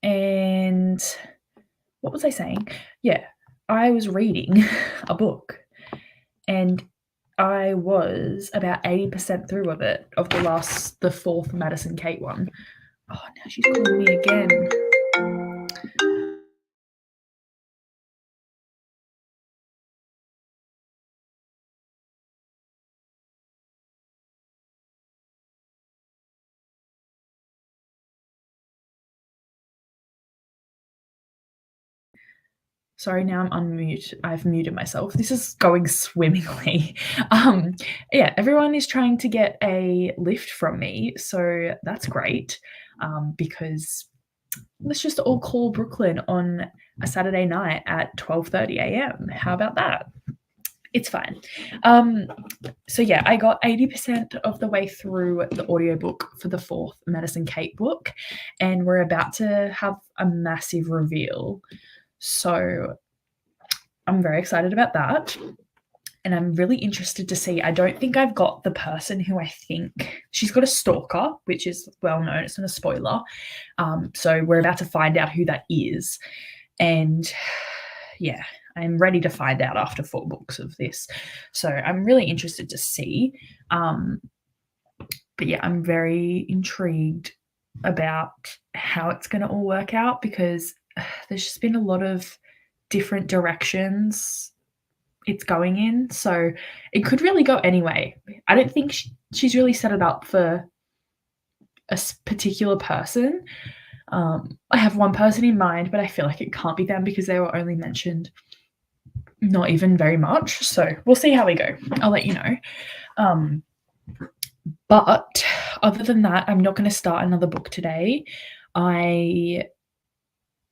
And what was I saying? Yeah, I was reading a book and I was about 80% through of it, of the fourth Madison Kate one. Oh, now she's calling me again. Sorry, now I'm unmute. I've muted myself. This is going swimmingly. Yeah, everyone is trying to get a lift from me, so that's great. Because let's just all call Brooklyn on a Saturday night at 12:30 a.m. How about that? It's fine. So yeah, I got 80% of the way through the audiobook for the fourth Madison Kate book, and we're about to have a massive reveal. So I'm very excited about that. And I'm really interested to see, I don't think I've got the person who I think, she's got a stalker, which is well known, it's not a spoiler. So we're about to find out who that is. And yeah, I'm ready to find out after 4 books of this. So I'm really interested to see. But yeah, I'm very intrigued about how it's going to all work out, because there's just been a lot of different directions it's going in. So it could really go anyway. I don't think she's really set it up for a particular person. I have one person in mind, but I feel like it can't be them because they were only mentioned not even very much. So we'll see how we go. I'll let you know. But other than that, I'm not going to start another book today. I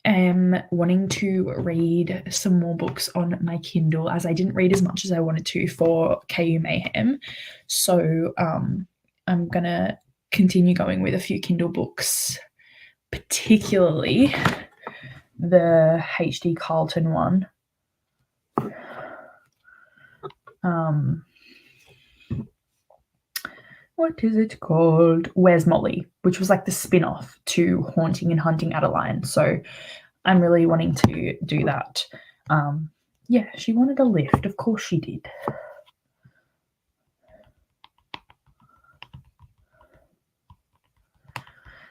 am wanting to read some more books on my Kindle, as I didn't read as much as I wanted to for KU Mayhem. So I'm going to continue going with a few Kindle books, particularly the H.D. Carlton one. What is it called? Where's Molly? Which was like the spin-off to Haunting and Hunting Adeline. So I'm really wanting to do that. Yeah, she wanted a lift. Of course she did.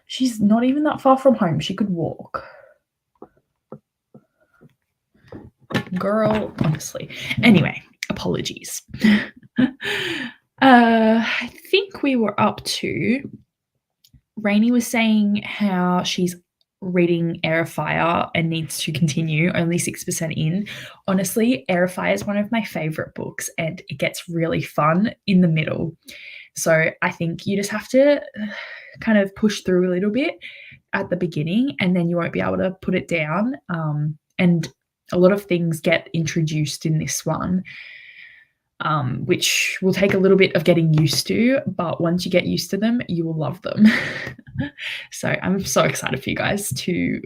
She's not even that far from home. She could walk. Girl, honestly. Anyway, apologies. I think we were up to, Rainey was saying how she's reading Air of Fire and needs to continue, only 6% in. Honestly, Air of Fire is one of my favorite books and it gets really fun in the middle. So I think you just have to kind of push through a little bit at the beginning and then you won't be able to put it down. And a lot of things get introduced in this one, which will take a little bit of getting used to, but once you get used to them, you will love them. So I'm so excited for you guys to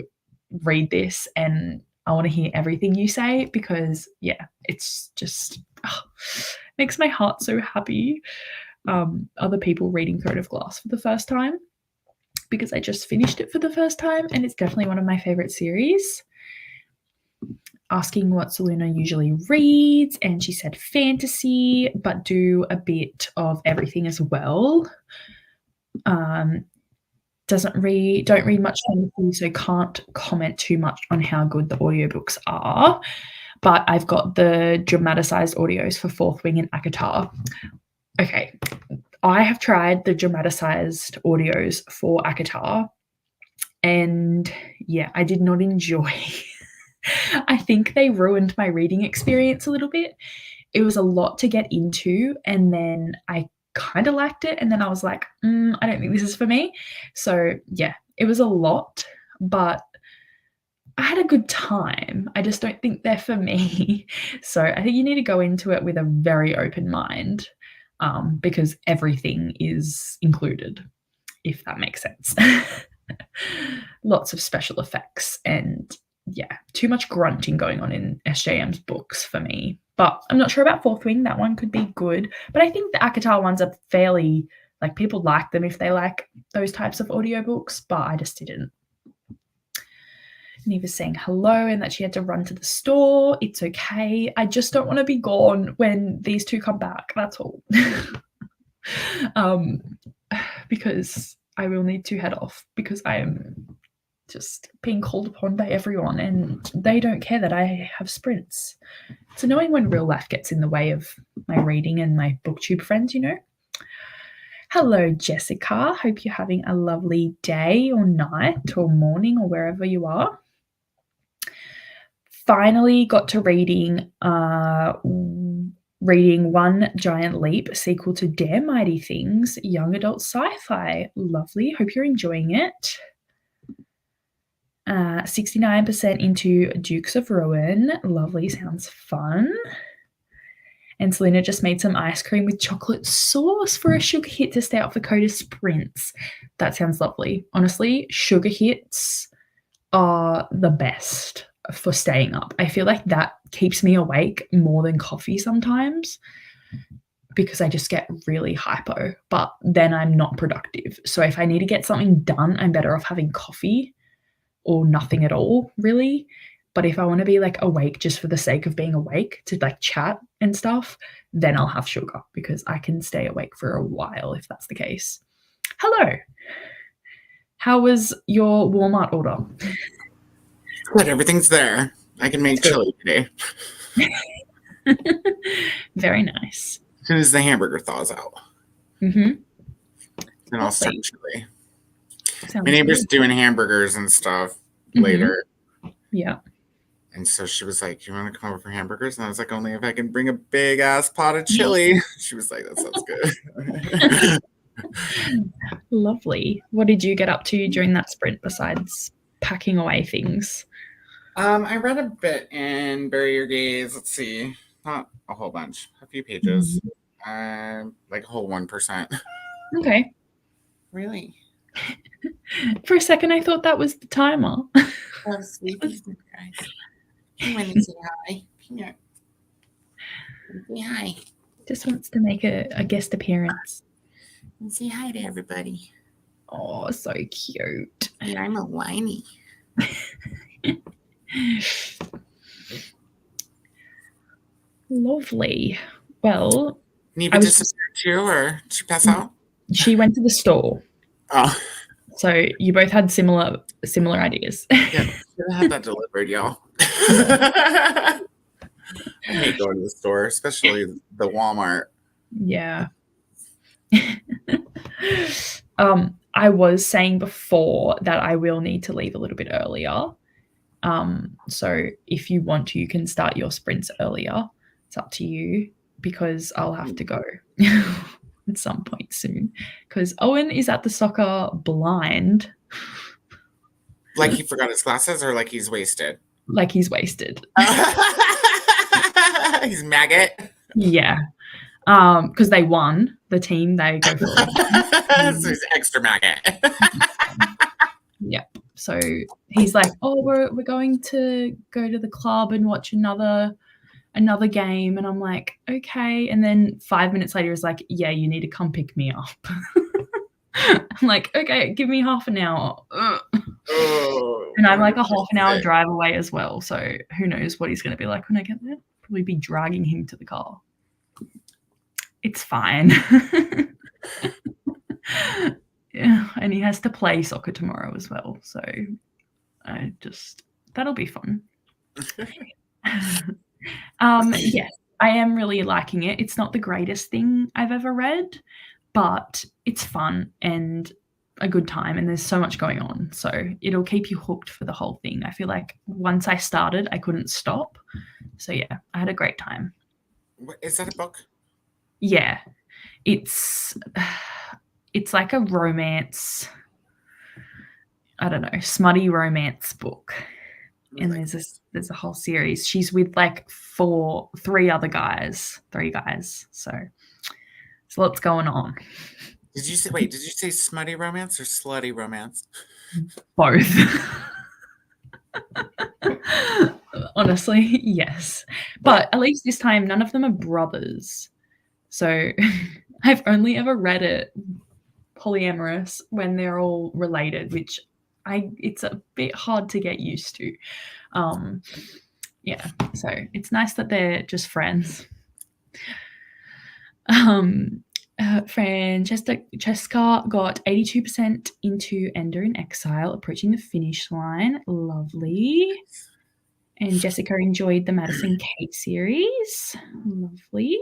read this, and I want to hear everything you say, because yeah, it's just makes my heart so happy. Other people reading Throne of Glass for the first time, because I just finished it for the first time and it's definitely one of my favorite series. Asking what Saluna usually reads, and she said fantasy, but do a bit of everything as well. Don't read much fantasy, so can't comment too much on how good the audiobooks are. but I've got the dramatized audios for Fourth Wing and ACOTAR. Okay, I have tried the dramatized audios for ACOTAR, and yeah, I did not enjoy. I think they ruined my reading experience a little bit. It was a lot to get into, and then I kind of liked it, and then I was like, I don't think this is for me. So yeah, it was a lot, but I had a good time. I just don't think they're for me. So I think you need to go into it with a very open mind, because everything is included, if that makes sense. Lots of special effects and yeah, too much grunting going on in SJM's books for me. But I'm not sure about Fourth Wing. That one could be good. But I think the ACOTAR ones are fairly, like, people like them if they like those types of audiobooks, but I just didn't. Neva's saying hello and that she had to run to the store. It's okay. I just don't want to be gone when these two come back. That's all. Because I will need to head off because I am just being called upon by everyone and they don't care that I have sprints. It's annoying when real life gets in the way of my reading and my booktube friends, you know. Hello, Jessica. Hope you're having a lovely day or night or morning or wherever you are. Finally got to reading One Giant Leap, sequel to Dare Mighty Things, young adult sci-fi. Lovely. Hope you're enjoying it. 69% into Dukes of Ruin. Lovely. Sounds fun. And Selena just made some ice cream with chocolate sauce for a sugar hit to stay up for Koda sprints. That sounds lovely. Honestly, sugar hits are the best for staying up. I feel like that keeps me awake more than coffee sometimes because I just get really hypo, but then I'm not productive. So if I need to get something done, I'm better off having coffee or nothing at all, really. But if I want to be like awake just for the sake of being awake to like chat and stuff, then I'll have sugar because I can stay awake for a while if that's the case. Hello. How was your Walmart order? Good, everything's there. I can make chili today. Very nice. As soon as the hamburger thaws out. Mm-hmm. Then I'll start chili. Sounds My neighbor's good. doing hamburgers and stuff later. Yeah. And so she was like, you want to come over for hamburgers? And I was like, only if I can bring a big ass pot of chili. She was like, that sounds good. Lovely. What did you get up to during that sprint besides packing away things? I read a bit in Bury Your Gaze. Let's see. Not a whole bunch. A few pages. Like a whole 1%. Okay. Really? For a second, I thought that was the timer. Oh, sleepy guys. Come on and say hi. Come here. Say hi. Just wants to make a guest appearance. And say hi to everybody. Oh, so cute. And I'm a whiny. Lovely. Well, Neva disappeared too, or did she pass out? She went to the store. Oh. So you both had similar ideas. Yeah, I had that delivered, y'all. I hate going to the store, especially the Walmart. Yeah. I was saying before that I will need to leave a little bit earlier. So if you want to, you can start your sprints earlier. It's up to you because I'll have to go at some point soon because Owen is at the soccer blind. Like he forgot his glasses or like he's wasted? Like he's wasted. He's maggot. Yeah. Because they won. The team, they go for it. So he's extra maggot. Yep. So he's like, oh, we're going to go to the club and watch another game. And I'm like, okay. And then 5 minutes later, he's like, yeah, you need to come pick me up. I'm like, okay, give me half an hour. Oh, and I'm like a half an hour drive away as well. So who knows what he's going to be like when I get there. Probably be dragging him to the car. It's fine. Yeah, and he has to play soccer tomorrow as well. So that'll be fun. Yes, I am really liking it. It's not the greatest thing I've ever read, but it's fun and a good time, and there's so much going on. So it'll keep you hooked for the whole thing. I feel like once I started, I couldn't stop. So yeah, I had a great time. Is that a book? Yeah, it's like a romance, I don't know, smutty romance book. And there's a whole series. She's with like three guys. So there's lots going on. Did you say smutty romance or slutty romance? Both. Honestly, yes. But at least this time, none of them are brothers. So I've only ever read it polyamorous when they're all related, which it's a bit hard to get used to. Yeah, so it's nice that they're just friends. Francesca got 82% into Ender in Exile, approaching the finish line. Lovely. And Jessica enjoyed the Madison Kate series. Lovely.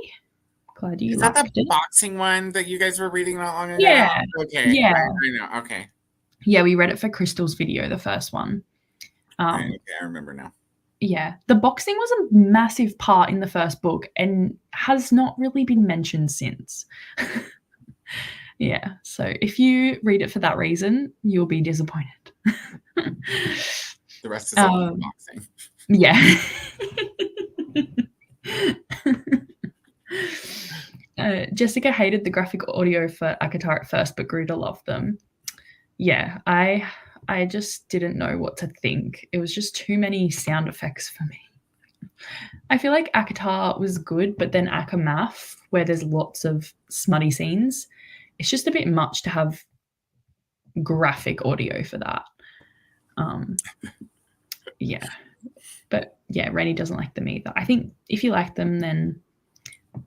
Glad you liked it. Is that the boxing one that you guys were reading not long ago? Yeah. Okay. Yeah. I know. Okay. Yeah, we read it for Crystal's video, the first one. Okay, I remember now. Yeah, the boxing was a massive part in the first book and has not really been mentioned since. Yeah, so if you read it for that reason, you'll be disappointed. The rest is all boxing. Yeah. Jessica hated the graphic audio for ACOTAR at first, but grew to love them. Yeah, I just didn't know what to think. It was just too many sound effects for me. I feel like ACOTAR was good, but then ACOMAF, where there's lots of smutty scenes, it's just a bit much to have graphic audio for that. Yeah. But yeah, Rennie doesn't like them either. I think if you like them, then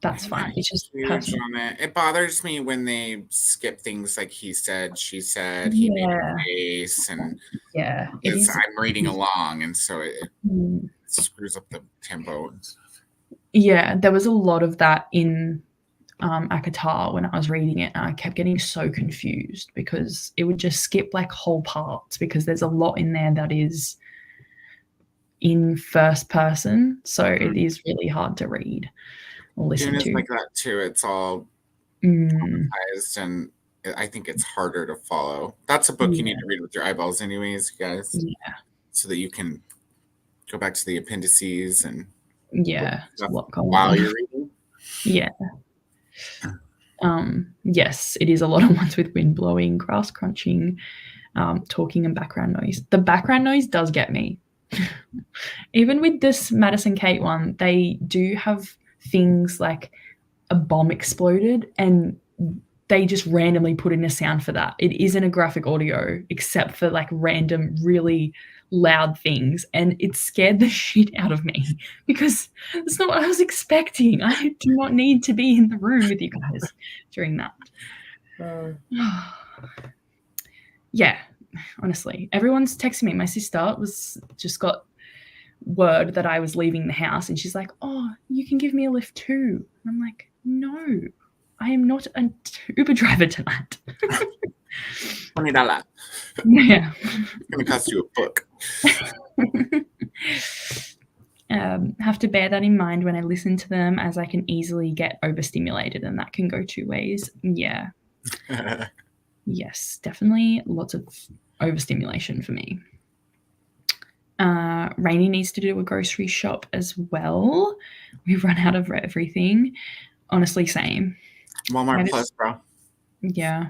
that's fine. It's just personal. It bothers me when they skip things like he said, she said, he made a face, and I'm reading along, and so it screws up the tempo. Yeah, there was a lot of that in ACOTAR when I was reading it, and I kept getting so confused because it would just skip like whole parts because there's a lot in there that is in first person, so it is really hard to read or listen to. Like that too. It's all traumatized, and I think it's harder to follow. That's a book you need to read with your eyeballs anyways, you guys. Yeah. So that you can go back to the appendices and while you're reading. Yeah. Yes, it is a lot of ones with wind blowing, grass crunching, talking and background noise. The background noise does get me. Even with this Madison Kate one, they do have things like a bomb exploded and they just randomly put in a sound for that. It isn't a graphic audio except for like random really loud things, and it scared the shit out of me because that's not what I was expecting. I do not need to be in the room with you guys during that. Yeah, honestly, everyone's texting me. My sister just got word that I was leaving the house, and she's like, "Oh, you can give me a lift too." And I'm like, "No, I am not an Uber driver tonight." $20. Yeah, it's gonna cost you a book. Have to bear that in mind when I listen to them, as I can easily get overstimulated, and that can go two ways. Yeah. Yes, definitely lots of overstimulation for me. Rainy needs to do a grocery shop as well. We've run out of everything. Honestly, same. Walmart Plus, bro. Yeah.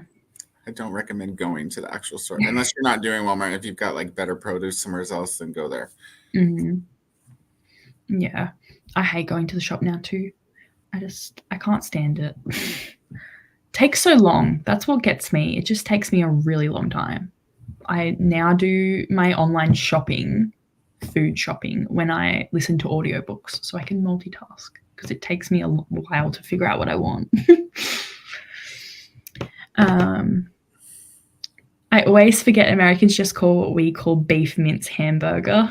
I don't recommend going to the actual store unless you're not doing Walmart. If you've got like better produce somewhere else, then go there. Mm-hmm. Yeah. I hate going to the shop now too. I can't stand it. Takes so long. That's what gets me. It just takes me a really long time. I now do my online shopping, food shopping, when I listen to audiobooks so I can multitask because it takes me a while to figure out what I want. I always forget Americans just call what we call beef mince hamburger.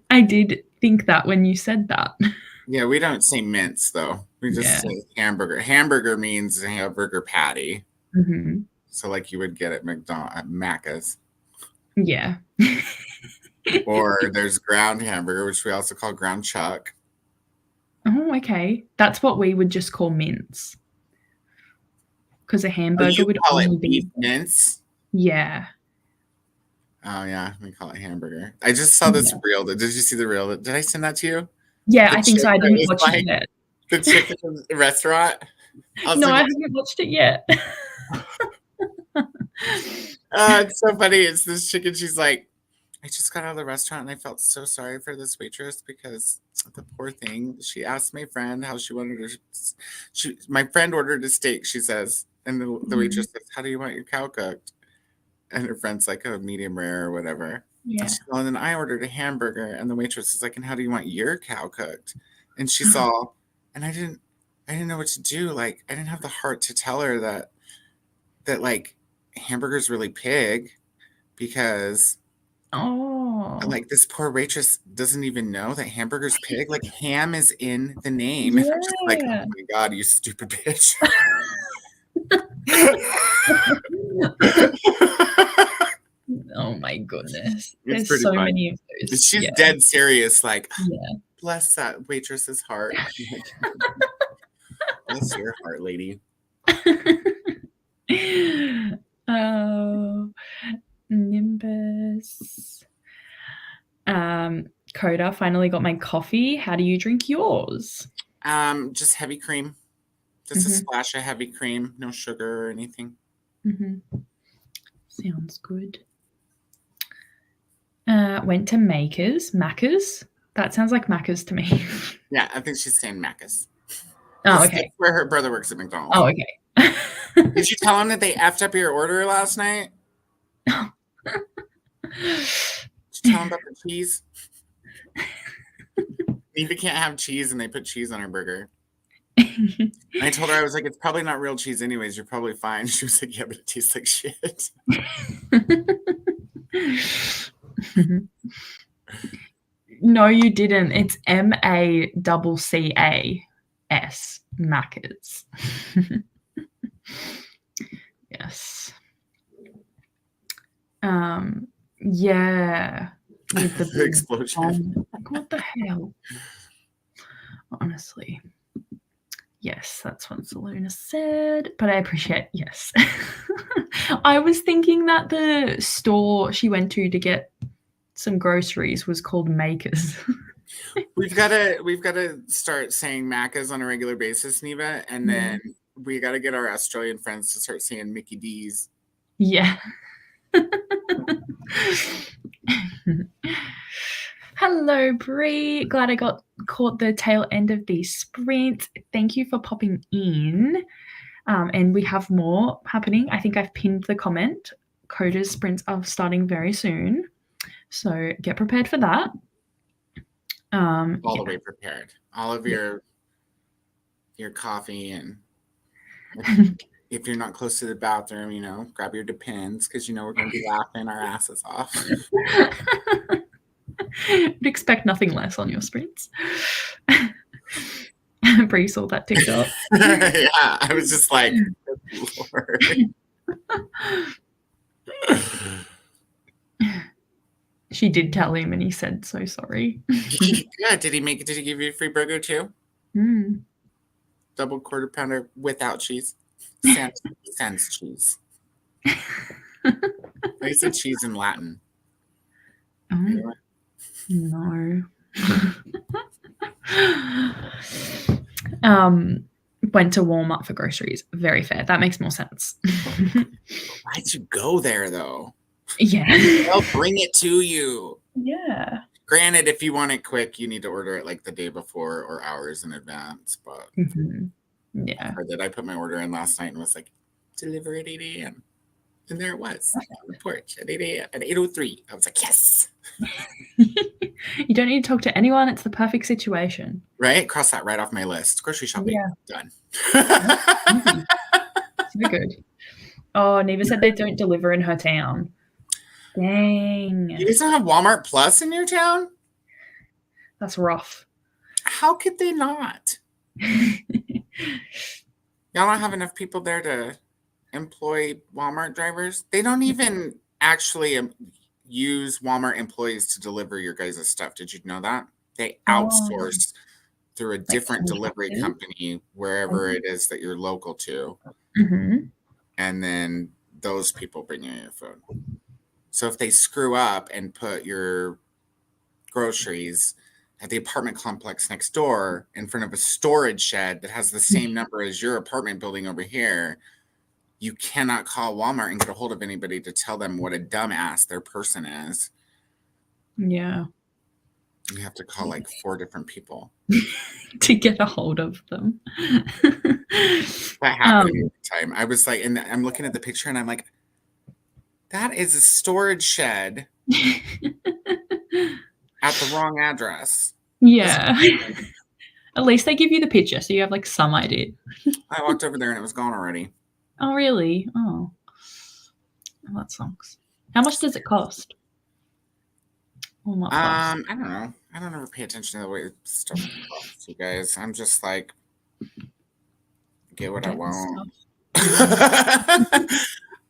I did think that when you said that. Yeah, we don't say mince though. We just say hamburger. Hamburger means a hamburger patty. Mm-hmm. So like you would get at Macca's. Yeah. Or there's ground hamburger, which we also call ground chuck. Oh, okay. That's what we would just call mince. Because a hamburger you would call only it be beef mince? Yeah. Oh yeah, we call it hamburger. I just saw this reel. Did you see the reel? Did I send that to you? Yeah, I think so. I didn't watch it yet. The chicken restaurant. No, I haven't watched it yet. It's so funny. It's this chicken. She's like, I just got out of the restaurant and I felt so sorry for this waitress because the poor thing. She asked my friend how she wanted her. My friend ordered a steak, she says. And the waitress says, how do you want your cow cooked? And her friend's like, oh, medium rare or whatever. Yeah. And then I ordered a hamburger. And the waitress is like, and how do you want your cow cooked? And she saw, and I didn't know what to do. Like, I didn't have the heart to tell her that like hamburger's really pig because like this poor waitress doesn't even know that hamburger's pig. Like ham is in the name. Yeah. I'm just like, oh my God, you stupid bitch. Oh my goodness. It's There's so fun. many of those. She's dead serious, like, bless that waitress's heart. Bless your heart, lady. Oh, Nimbus. Koda, finally got my coffee. How do you drink yours? Just heavy cream. Just a splash of heavy cream. No sugar or anything. Sounds good. Went to Macca's. That sounds like Macca's to me. Yeah, I think she's saying Macca's. Oh, okay. That's where her brother works at McDonald's. Oh, okay. Did you tell him that they effed up your order last night? Did you tell him about the cheese? Neva can't have cheese and they put cheese on her burger. I told her, I was like, it's probably not real cheese anyways. You're probably fine. She was like, yeah, but it tastes like shit. No, you didn't. It's MACCAS. Macca's. Yes. Yeah. With the explosion. Like, what the hell? Honestly. Yes, that's what Selena said. But I appreciate, yes. I was thinking that the store she went to get some groceries was called Makers. We've got to start saying Macca's on a regular basis, Neva, and then we got to get our Australian friends to start saying Mickey D's. Yeah. Hello, Brie. Glad I caught the tail end of the sprint. Thank you for popping in. And we have more happening. I think I've pinned the comment. Koda's sprints are starting very soon. So get prepared for that. All the way prepared. All of your coffee, and if you're not close to the bathroom, grab your Depends because we're going to be laughing our asses off. Would expect nothing less on your sprints. Bree saw that TikTok. Yeah, I was just like, Lord. She did tell him, and he said so sorry. Yeah, did he give you a free burger too? Double quarter pounder without cheese. Sans cheese. I said cheese in Latin. Oh, no. Went to Walmart for groceries. Very fair. That makes more sense. Why'd you go there though? Yeah. They'll bring it to you. Yeah. Granted, if you want it quick, you need to order it like the day before or hours in advance. But yeah. I put my order in last night and was like, deliver at 8 a.m. And there it was on the porch at 8 a.m. at 8:03. I was like, yes. You don't need to talk to anyone. It's the perfect situation. Right? Cross that right off my list. Grocery shopping. Yeah. Done. So good. Oh, Neva said they don't deliver in her town. Dang. You guys don't have Walmart Plus in your town? That's rough. How could they not? Y'all don't have enough people there to employ Walmart drivers. They don't even actually use Walmart employees to deliver your guys' stuff. Did you know that? They outsource through a different delivery company wherever it is that you're local to. And then those people bring you your food. So if they screw up and put your groceries at the apartment complex next door in front of a storage shed that has the same number as your apartment building over here, you cannot call Walmart and get a hold of anybody to tell them what a dumbass their person is. Yeah. You have to call like 4 different people to get a hold of them. That happened every time. I was like, and I'm looking at the picture and I'm like, that is a storage shed at the wrong address. Yeah. At least they give you the picture so you have like some idea. I walked over there and it was gone already. Oh, really? Oh, that sucks. How much does it cost? I don't know. I don't ever pay attention to the way stuff costs, you guys. I'm just like, get what I want.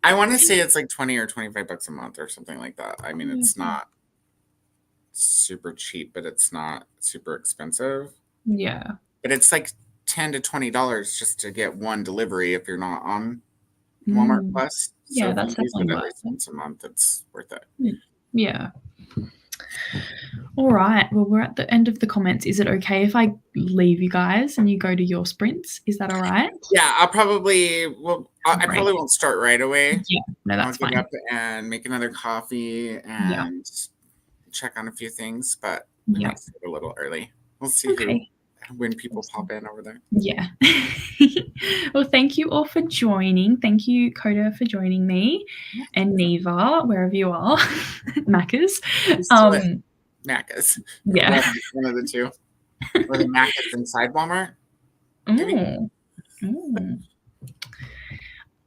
I want to say it's like $20 or $25 a month or something like that. I mean, it's not super cheap, but it's not super expensive. Yeah. But it's like $10 to $20 just to get one delivery if you're not on Walmart Plus. Yeah, so that's definitely worth it. once a month, it's worth it. Yeah. All right. Well, we're at the end of the comments. Is it okay if I leave you guys and you go to your sprints? Is that all right? Yeah, I probably won't start right away. Yeah, no, that's fine. I'll get up and make another coffee and check on a few things, but I might start a little early. We'll see when people pop in over there. Yeah. Well, thank you all for joining. Thank you, Koda, for joining me, and Neva, wherever you are, Macca's. Macca's. Yeah. One of the two. Or the Macca's inside Walmart.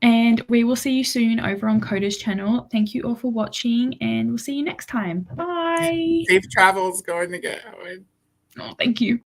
And we will see you soon over on Koda's channel. Thank you all for watching, and we'll see you next time. Bye. Safe travels going to get Howard. Oh, thank you.